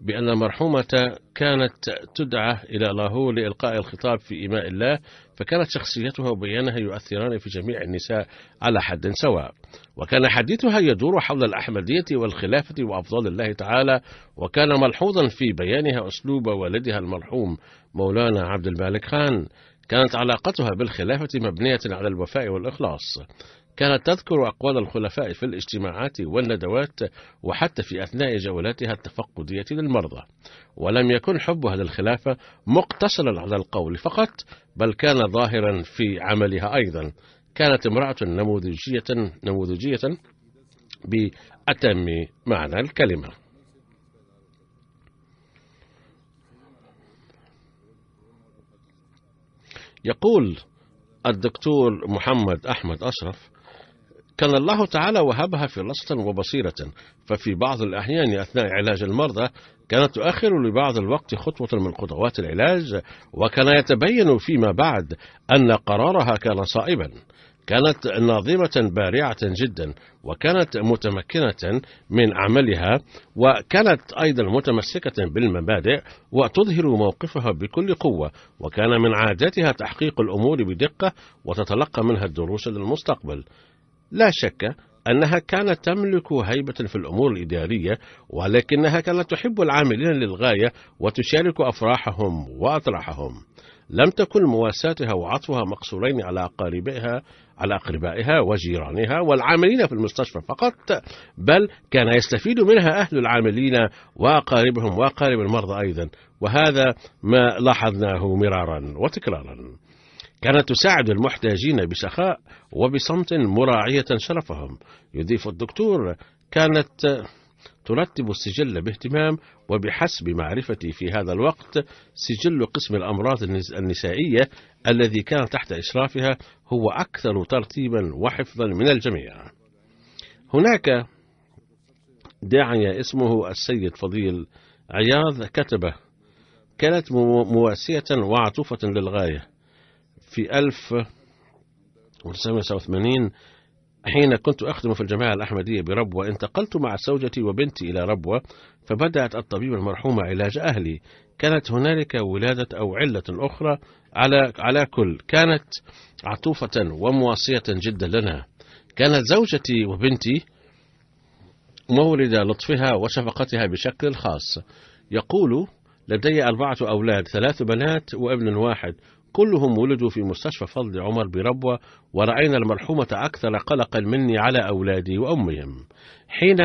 بأن المرحومة كانت تدعى إلى لاهور لإلقاء الخطاب في إيماء الله، فكانت شخصيتها وبيانها يؤثران في جميع النساء على حد سواء، وكان حديثها يدور حول الأحمدية والخلافة وأفضال الله تعالى. وكان ملحوظا في بيانها أسلوب والدها المرحوم مولانا عبد المالك خان. كانت علاقتها بالخلافة مبنية على الوفاء والإخلاص. كانت تذكر أقوال الخلفاء في الاجتماعات والندوات وحتى في أثناء جولاتها التفقدية للمرضى، ولم يكن حبها للخلافة مقتصرا على القول فقط، بل كان ظاهرا في عملها أيضا. كانت امرأة نموذجية بأتم معنى الكلمة. يقول الدكتور محمد أحمد أشرف: كان الله تعالى وهبها فراسة وبصيرة، ففي بعض الأحيان أثناء علاج المرضى كانت تؤخر لبعض الوقت خطوة من خطوات العلاج، وكان يتبين فيما بعد أن قرارها كان صائبا. كانت ناظمة بارعة جدا، وكانت متمكنة من عملها، وكانت أيضا متمسكة بالمبادئ وتظهر موقفها بكل قوة، وكان من عاداتها تحقيق الأمور بدقة وتتلقى منها الدروس للمستقبل. لا شك أنها كانت تملك هيبة في الأمور الإدارية، ولكنها كانت تحب العاملين للغاية وتشارك أفراحهم وأطراحهم. لم تكن مواساتها وعطفها مقصورين على أقربائها وجيرانها والعاملين في المستشفى فقط، بل كان يستفيد منها أهل العاملين وأقاربهم وأقارب المرضى أيضا، وهذا ما لاحظناه مرارا وتكرارا. كانت تساعد المحتاجين بسخاء وبصمت مراعية شرفهم. يضيف الدكتور: كانت ترتب السجل باهتمام، وبحسب معرفتي في هذا الوقت سجل قسم الأمراض النسائية الذي كان تحت إشرافها هو أكثر ترتيبا وحفظا من الجميع. هناك داعية اسمه السيد فضيل عياض كتب: كانت مواسية وعطوفة للغاية. في 1987 حين كنت أخدم في الجماعة الأحمدية بربوة، انتقلت مع زوجتي وبنتي إلى ربوة، فبدأت الطبيبة المرحومة علاج أهلي. كانت هنالك ولادة أو علة أخرى، على كل كانت عطوفة ومواسية جدا لنا. كانت زوجتي وبنتي مورد لطفها وشفقتها بشكل خاص. يقول: لدي 4 أولاد، 3 بنات وابن واحد، كلهم ولدوا في مستشفى فضل عمر بربوة، ورأينا المرحومة أكثر قلقا مني على أولادي وأمهم. حين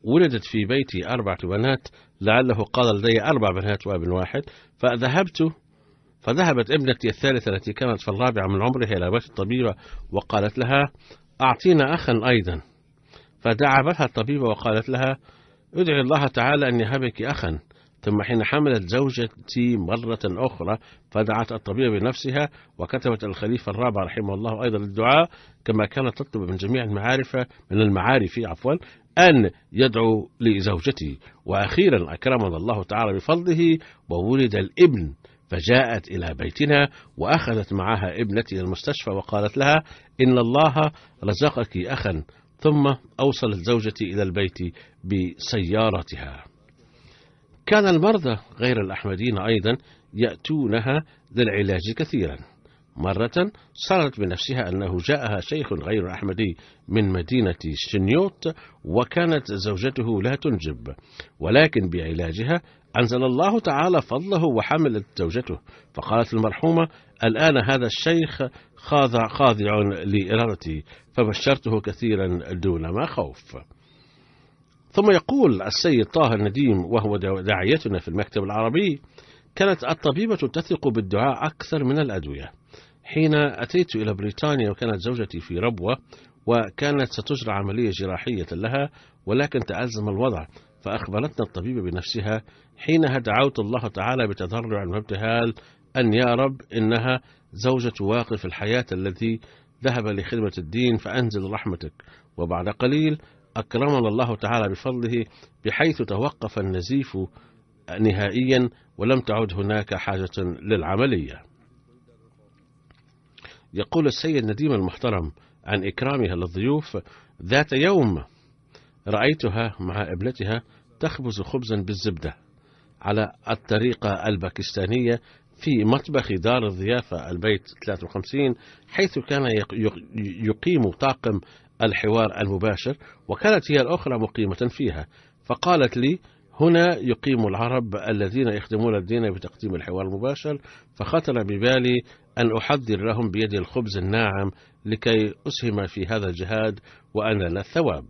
ولدت في بيتي 4 بنات، لعله قال لدي 4 بنات وابن واحد، فذهبت ابنتي الثالثة التي كانت في 4 من عمرها إلى بيت الطبيبة وقالت لها: أعطينا أخا أيضا. فدعبتها الطبيبة وقالت لها: ادعي الله تعالى أن يهبك أخا. ثم حين حملت زوجتي مرة أخرى، فدعت الطبيبة بنفسها وكتبت الخليفة الرابع رحمه الله أيضا الدعاء، كما كانت تطلب من جميع المعارف أن يدعو لزوجتي. وأخيرا أكرمنا الله تعالى بفضله وولد الابن، فجاءت إلى بيتنا وأخذت معها ابنتي المستشفى وقالت لها: إن الله رزقك أخا. ثم أوصلت زوجتي إلى البيت بسيارتها. كان المرضى غير الأحمديين أيضا يأتونها للعلاج كثيرا. مرة صارت بنفسها أنه جاءها شيخ غير أحمدي من مدينة شنيوت، وكانت زوجته لا تنجب، ولكن بعلاجها أنزل الله تعالى فضله وحملت زوجته. فقالت المرحومة: الآن هذا الشيخ خاضع لإرادتي، فبشرته كثيرا دون ما خوف. ثم يقول السيد طه النديم وهو داعيتنا في المكتب العربي: كانت الطبيبة تثق بالدعاء أكثر من الأدوية. حين أتيت إلى بريطانيا وكانت زوجتي في ربوة، وكانت ستجرى عملية جراحية لها، ولكن تأزم الوضع، فأخبرتنا الطبيبة بنفسها حينها دعوت الله تعالى بتضرع وابتهال أن يا رب إنها زوجة واقف الحياة الذي ذهب لخدمة الدين، فأنزل رحمتك. وبعد قليل أكرمنا الله تعالى بفضله بحيث توقف النزيف نهائيا ولم تعد هناك حاجة للعملية. يقول السيد نديم المحترم عن إكرامها للضيوف: ذات يوم رأيتها مع ابنتها تخبز خبزا بالزبدة على الطريقة الباكستانية في مطبخ دار الضيافة البيت 53، حيث كان يقيم طاقم الحوار المباشر، وكانت هي الأخرى مقيمة فيها. فقالت لي: هنا يقيم العرب الذين يخدمون الدين بتقديم الحوار المباشر، فخطر ببالي أن أحضر لهم بيد الخبز الناعم لكي أسهم في هذا الجهاد وأنال الثواب.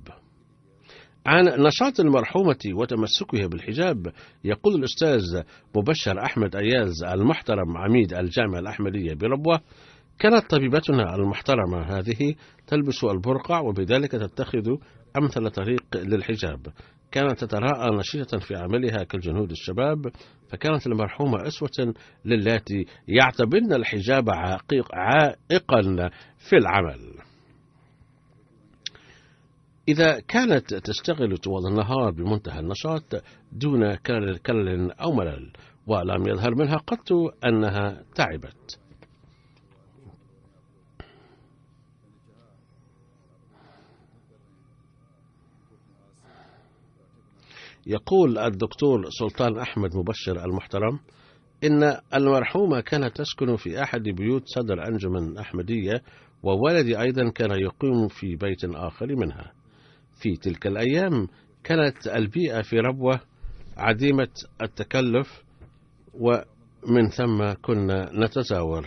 عن نشاط المرحومة وتمسكها بالحجاب يقول الأستاذ مبشر أحمد أياز المحترم عميد الجامعة الأحمدية بربوة: كانت طبيبتنا المحترمة هذه تلبس البرقع وبذلك تتخذ أمثل طريق للحجاب. كانت تتراءى نشيطة في عملها كالجنود الشباب، فكانت المرحومة أسوة للاتي يعتبرن الحجاب عائقا في العمل. إذا كانت تشتغل طوال النهار بمنتهى النشاط دون كلل أو ملل، ولم يظهر منها قط أنها تعبت. يقول الدكتور سلطان أحمد مبشر المحترم إن المرحومة كانت تسكن في أحد بيوت صدر أنجمن أحمدية، ووالدي أيضا كان يقيم في بيت آخر منها. في تلك الأيام كانت البيئة في ربوة عديمة التكلف، ومن ثم كنا نتزاور.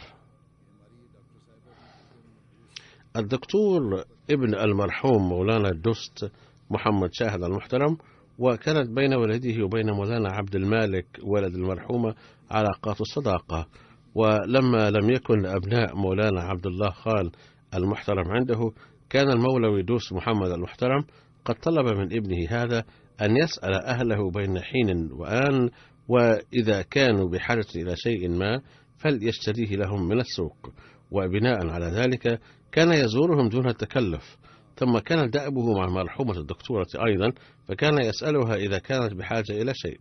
الدكتور ابن المرحوم مولانا الدست محمد شاهد المحترم، وكانت بين والده وبين مولانا عبد المالك ولد المرحومة علاقات الصداقة، ولما لم يكن أبناء مولانا عبد الله خان المحترم عنده، كان المولوي دوس محمد المحترم قد طلب من ابنه هذا أن يسأل أهله بين حين وآن، وإذا كانوا بحاجة إلى شيء ما فليشتريه لهم من السوق، وبناء على ذلك كان يزورهم دون التكلف. ثم كان دأبه مع مرحومة الدكتورة أيضا، فكان يسألها إذا كانت بحاجة إلى شيء.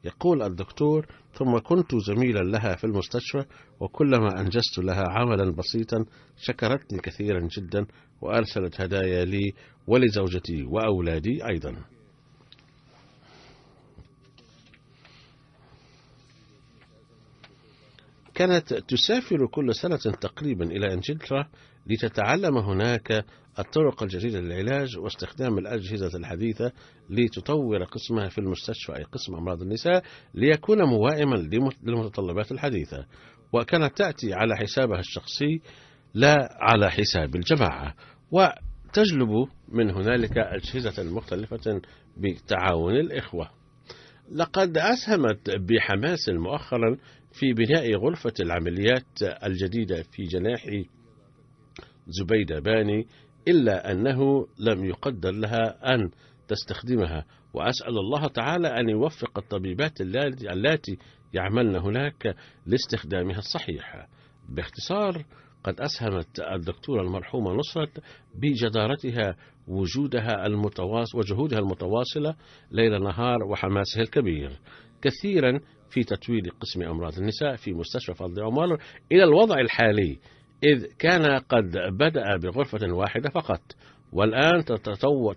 يقول الدكتور: ثم كنت زميلا لها في المستشفى، وكلما أنجزت لها عملا بسيطا شكرتني كثيرا جدا، وأرسلت هدايا لي ولزوجتي وأولادي أيضا. كانت تسافر كل سنة تقريبا إلى إنجلترا لتتعلم هناك الطرق الجديدة للعلاج واستخدام الأجهزة الحديثة لتطور قسمها في المستشفى، أي قسم أمراض النساء، ليكون موائما للمتطلبات الحديثة، وكانت تأتي على حسابها الشخصي لا على حساب الجماعة، وتجلب من هنالك أجهزة مختلفة بتعاون الإخوة. لقد أسهمت بحماس مؤخرا في بناء غرفة العمليات الجديدة في جناح زبيدة باني، إلا أنه لم يقدر لها أن تستخدمها، وأسأل الله تعالى أن يوفق الطبيبات التي يعملن هناك لاستخدامها الصحيح. باختصار، قد أسهمت الدكتورة المرحومة نصرت بجدارتها وجودها وجهودها المتواصلة ليل نهار وحماسها الكبير كثيرا في تطوير قسم أمراض النساء في مستشفى فضل عمر إلى الوضع الحالي، إذ كان قد بدأ بغرفة واحدة فقط، والآن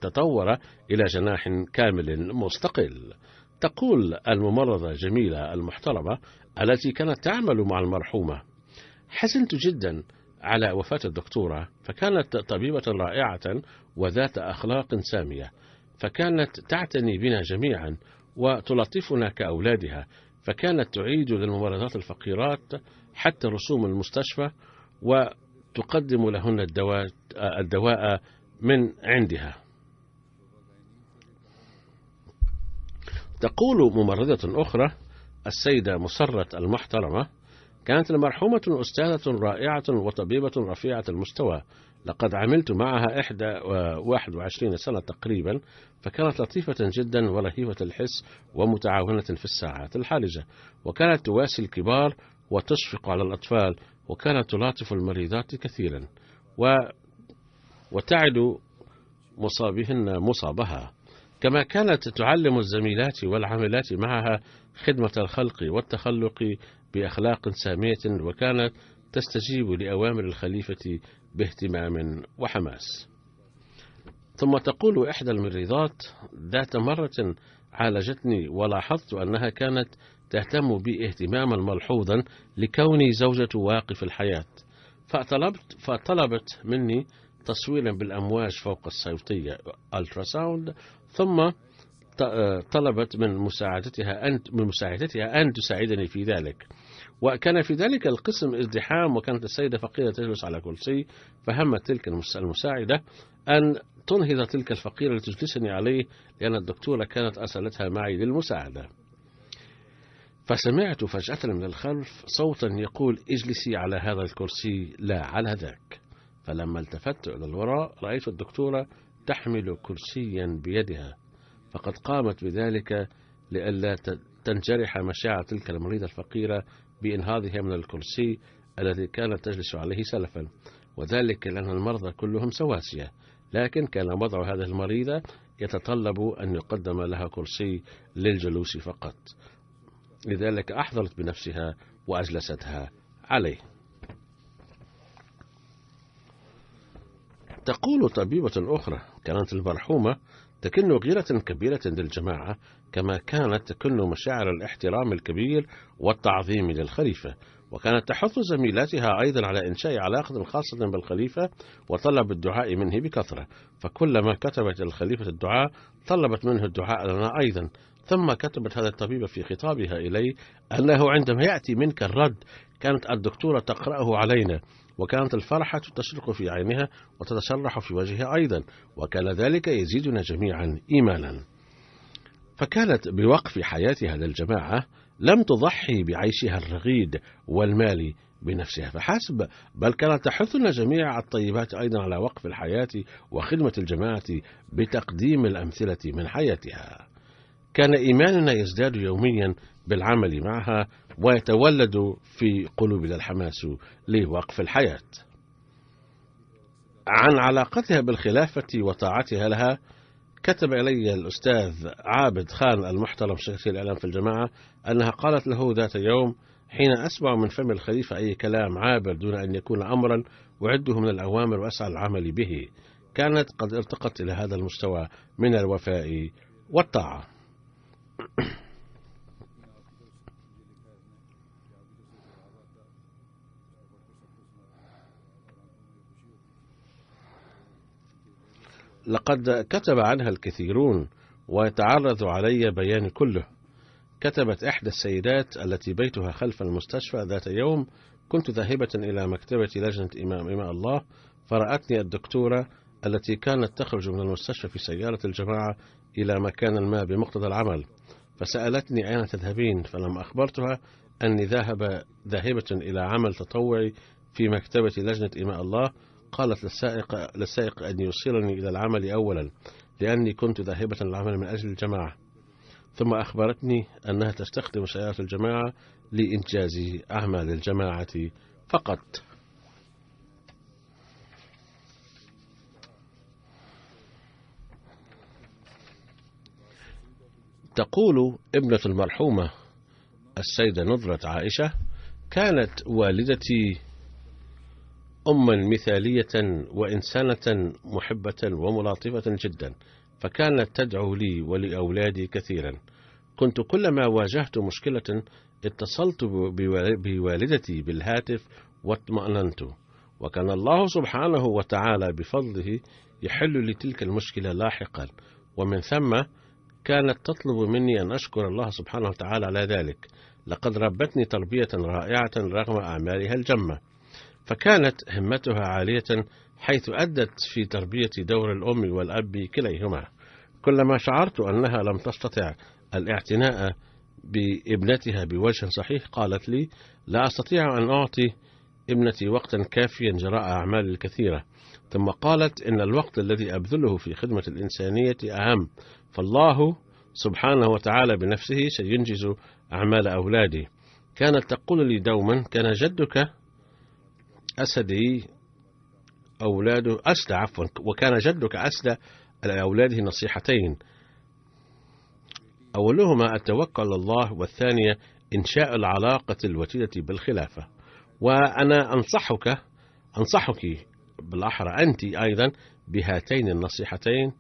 تطور إلى جناح كامل مستقل. تقول الممرضة جميلة المحترمة التي كانت تعمل مع المرحومة: حزنت جدا على وفاة الدكتورة، فكانت طبيبة رائعة وذات أخلاق سامية، فكانت تعتني بنا جميعا وتلطفنا كأولادها، فكانت تعيد للممرضات الفقيرات حتى رسوم المستشفى وتقدم لهن الدواء من عندها. تقول ممرضة أخرى السيدة مسرة المحترمة: كانت المرحومة أستاذة رائعة وطبيبة رفيعة المستوى، لقد عملت معها 21 سنة تقريبا، فكانت لطيفة جدا ورهيبة الحس ومتعاونة في الساعات الحرجة، وكانت تواسي الكبار وتشفق على الأطفال، وكانت تلاطف المريضات كثيرا وتعد مصابهن مصابها، كما كانت تعلم الزميلات والعاملات معها خدمة الخلق والتخلق بأخلاق سامية، وكانت تستجيب لأوامر الخليفة باهتمام وحماس. ثم تقول إحدى الممرضات: ذات مرة عالجتني ولاحظت أنها كانت تهتم بي اهتماما ملحوظا لكوني زوجة واقف الحياة، فطلبت مني تصويرا بالأمواج فوق الصوتية ألتراساوند، ثم طلبت من مساعدتها أن تساعدني في ذلك. وكان في ذلك القسم ازدحام، وكانت السيدة فقيرة تجلس على كرسي، فهمت تلك المساعدة أن تنهض تلك الفقيرة لتجلسني عليه، لأن الدكتورة كانت أرسلتها معي للمساعدة. فسمعت فجأة من الخلف صوتا يقول: اجلسي على هذا الكرسي لا على ذاك. فلما التفت إلى الوراء رأيت الدكتورة تحمل كرسيا بيدها، فقد قامت بذلك لئلا تنجرح مشاعر تلك المريضة الفقيرة بإنهاضها من الكرسي الذي كانت تجلس عليه سلفا، وذلك لأن المرضى كلهم سواسية، لكن كان وضع هذه المريضة يتطلب أن يقدم لها كرسي للجلوس فقط، لذلك أحضرت بنفسها وأجلستها عليه. تقول طبيبة أخرى: كانت المرحومة تكن غيرة كبيرة للجماعة، كما كانت تكن مشاعر الاحترام الكبير والتعظيم للخليفة، وكانت تحث زميلاتها أيضا على إنشاء علاقة خاصة بالخليفة وطلب الدعاء منه بكثرة، فكلما كتبت الخليفة الدعاء طلبت منه الدعاء لنا أيضا. ثم كتبت هذا الطبيب في خطابها إلي أنه عندما يأتي منك الرد كانت الدكتورة تقرأه علينا، وكانت الفرحة تشرق في عينها وتتشرح في وجهها أيضا، وكان ذلك يزيدنا جميعا إيمانا. فكانت بوقف حياتها للجماعة لم تضحي بعيشها الرغيد والمالي بنفسها فحسب، بل كانت تحثنا جميع الطيبات أيضا على وقف الحياة وخدمة الجماعة بتقديم الأمثلة من حياتها. كان إيماننا يزداد يوميا بالعمل معها، ويتولد في قلوبنا الحماس لوقف الحياة. عن علاقتها بالخلافة وطاعتها لها كتب إلي الأستاذ عابد خان المحترم شيخ الإعلام في الجماعة أنها قالت له ذات يوم: حين أسمع من فم الخليفة أي كلام عابر دون أن يكون أمرا أعده من الأوامر وأسعى العمل به. كانت قد ارتقت إلى هذا المستوى من الوفاء والطاعة. لقد كتب عنها الكثيرون ويتعرض علي بيان كله. كتبت إحدى السيدات التي بيتها خلف المستشفى: ذات يوم كنت ذاهبة إلى مكتبة لجنة إماء الله، فرأتني الدكتورة التي كانت تخرج من المستشفى في سيارة الجماعة إلى مكان ما بمقتضى العمل، فسألتني: أين تذهبين؟ فلما أخبرتها أني ذاهبة إلى عمل تطوعي في مكتبة لجنة إماء الله، قالت للسائق أن يوصلني إلى العمل أولا، لأني كنت ذاهبة للعمل من أجل الجماعة. ثم أخبرتني أنها تستخدم سيارة الجماعة لإنجاز أعمال الجماعة فقط. تقول ابنة المرحومة السيدة نظرة عائشة: كانت والدتي أما مثالية وإنسانة محبة وملاطفة جدا، فكانت تدعو لي ولأولادي كثيرا. كنت كلما واجهت مشكلة اتصلت بوالدتي بالهاتف واطمأننت، وكان الله سبحانه وتعالى بفضله يحل لي تلك المشكلة لاحقا، ومن ثم كانت تطلب مني أن أشكر الله سبحانه وتعالى على ذلك. لقد ربتني تربية رائعة رغم أعمالها الجمة، فكانت همتها عالية حيث أدت في تربية دور الأم والأب كليهما. كلما شعرت أنها لم تستطع الاعتناء بابنتها بوجه صحيح قالت لي: لا أستطيع أن أعطي ابنتي وقتا كافيا جراء أعمال الكثيرة. ثم قالت: إن الوقت الذي أبذله في خدمة الإنسانية أهم، فالله سبحانه وتعالى بنفسه سينجز أعمال أولادي. كانت تقول لي دوما: كان جدك أسدي أولاده أسدى عفوا وكان جدك أسدى لأولاده نصيحتين: أولهما التوكل على الله، والثانية إنشاء العلاقة الوتيدة بالخلافة. وأنا أنصحك بالأحرى أنت أيضا بهاتين النصيحتين: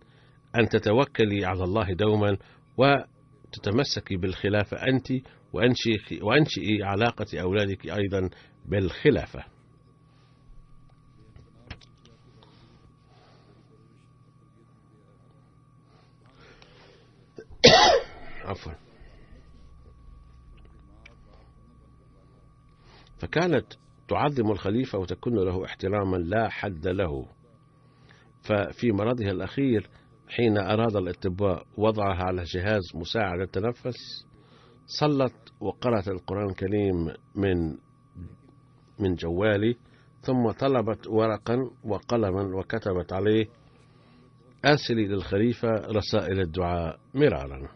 أن تتوكلي على الله دوما، وتتمسكي بالخلافة أنت، وأنشئي علاقة أولادك أيضا بالخلافة. عفوا. فكانت تعظم الخليفة وتكن له احتراما لا حد له. ففي مرضها الأخير حين أراد الأطباء وضعها على جهاز مساعد التنفس، صلت وقرأت القرآن الكريم من جوالي، ثم طلبت ورقا وقلما وكتبت عليه: أرسلي للخليفة رسائل الدعاء مرارا.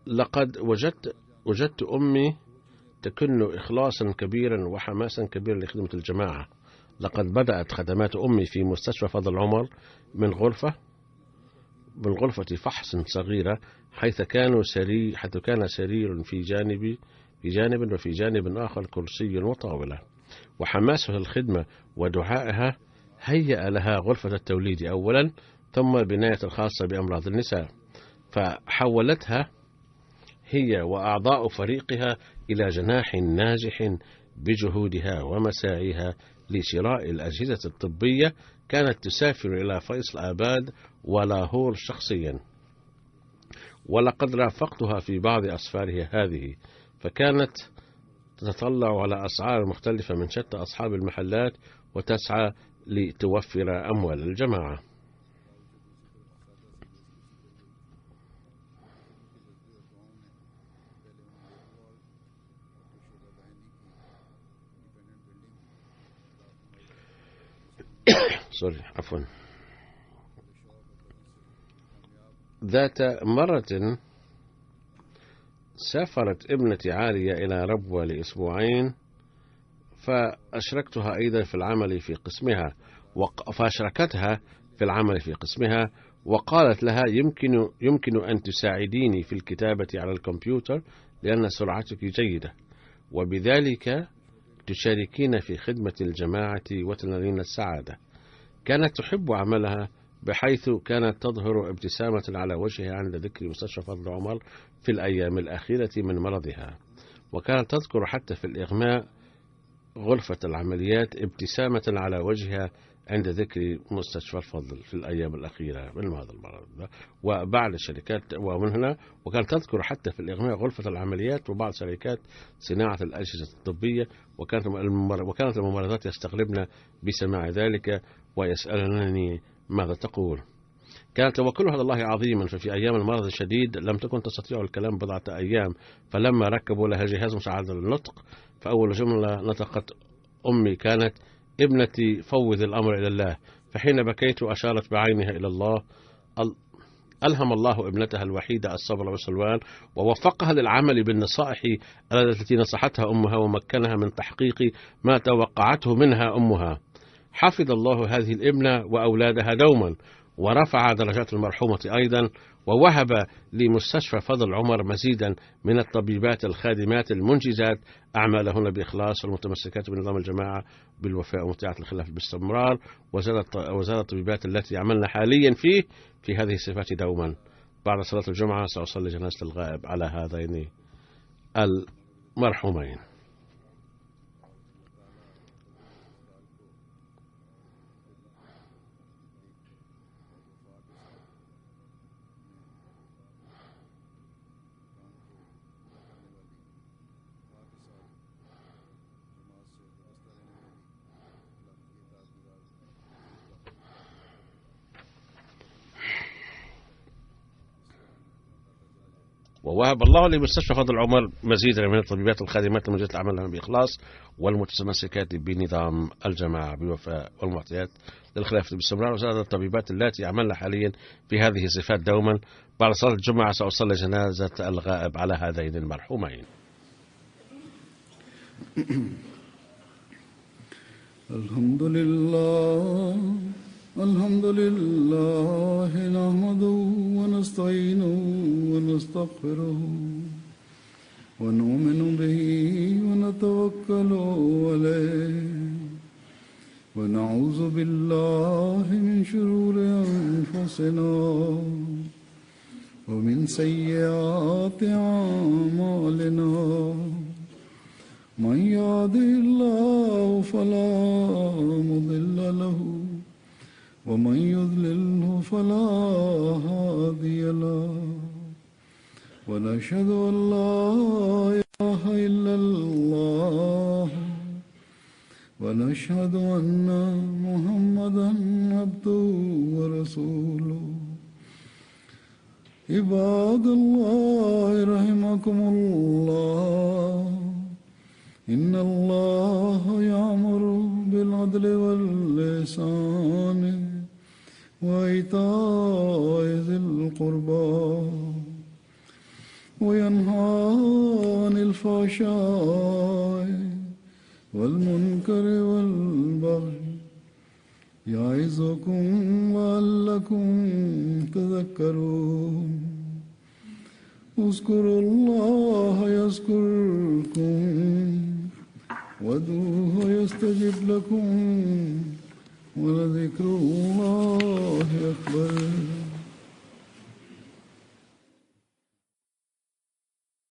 لقد وجدت أمي تكن إخلاصا كبيرا وحماسا كبيرا لخدمة الجماعة. لقد بدأت خدمات أمي في مستشفى فضل عمر من غرفة فحص صغيرة، حيث كان سرير في جانب وفي جانب آخر كرسي وطاولة. وحماسها الخدمة ودعائها هيأ لها غرفة التوليد أولا، ثم البناية الخاصة بأمراض النساء، فحولتها هي وأعضاء فريقها إلى جناح ناجح بجهودها ومساعيها لشراء الأجهزة الطبية. كانت تسافر إلى فيصل آباد ولاهور شخصيا، ولقد رافقتها في بعض أسفارها هذه، فكانت تتطلع على أسعار مختلفة من شتى أصحاب المحلات وتسعى لتوفر أموال الجماعة. عفوا. ذات مرة سافرت ابنتي عالية إلى ربوة لأسبوعين، فأشركتها أيضا في العمل في قسمها، فأشركتها في العمل في قسمها وقالت لها: يمكن أن تساعديني في الكتابة على الكمبيوتر لأن سرعتك جيدة، وبذلك تشاركين في خدمة الجماعة وتنالين السعادة. كانت تحب عملها، بحيث كانت تظهر ابتسامة على وجهها عند ذكر مستشفى فضل عمر في الأيام الأخيرة من مرضها، وكانت تذكر حتى في الإغماء غرفة العمليات ابتسامة على وجهها عند ذكر مستشفى الفضل في الأيام الأخيرة من هذا المرض وبعض الشركات. ومن هنا وكانت تذكر حتى في الإغماء غرفة العمليات وبعض شركات صناعة الأجهزة الطبية، وكانت الممرضات يستغربن بسماع ذلك ويسألنني: ماذا تقول؟ كان توكلها على الله عظيما، ففي أيام المرض الشديد لم تكن تستطيع الكلام بضعة أيام، فلما ركبوا لها جهاز مساعد للنطق، فأول جملة نطقت أمي كانت: ابنتي فوض الأمر إلى الله. فحين بكيت أشارت بعينها إلى الله. ألهم الله ابنتها الوحيدة الصبر والسلوان، ووفقها للعمل بالنصائح التي نصحتها أمها، ومكنها من تحقيق ما توقعته منها أمها. حفظ الله هذه الابنة وأولادها دوما، ورفع درجات المرحومة أيضا، ووهب لمستشفى فضل عمر مزيدا من الطبيبات الخادمات المنجزات أعمالهن بإخلاص، والمتمسكات بنظام الجماعة بالوفاء ومتابعة الخلافة باستمرار، وزاد الطبيبات التي يعملن حاليا في هذه الصفات دوما. بعد صلاة الجمعة سأصلي جنازة الغائب على هذين المرحومين. ووهب الله لمستشفى فضل عمر مزيدا من الطبيبات الخادمات المنجزات عملها بإخلاص، والمتمسكات بنظام الجماعة بوفاء، والمعطيات للخلافة باستمرار، وزاد الطبيبات التي يعملن حاليا في هذه الصفات دوما. بعد صلاة الجمعة سأصلي جنازة الغائب على هذين المرحومين.
الحمد لله نحمده ونستعينه ونستغفره ونؤمن به ونتوكل عليه ونعوذ بالله من شرور أنفسنا ومن سيئات أعمالنا. من يهده الله فلا مضل له ومن يضلله فلا هادي له. ونشهد أن لا إله إلا الله ونشهد أن محمدا عبده ورسوله عباد الله رحمكم الله إن الله يأمر بالعدل والإحسان وإيتاء ذي القربى وينهى عن الفحشاء والمنكر والبغي يعظكم لعلكم تذكرون اذكروا الله يذكركم وادعوه يستجب لكم ولذكر الله أكبر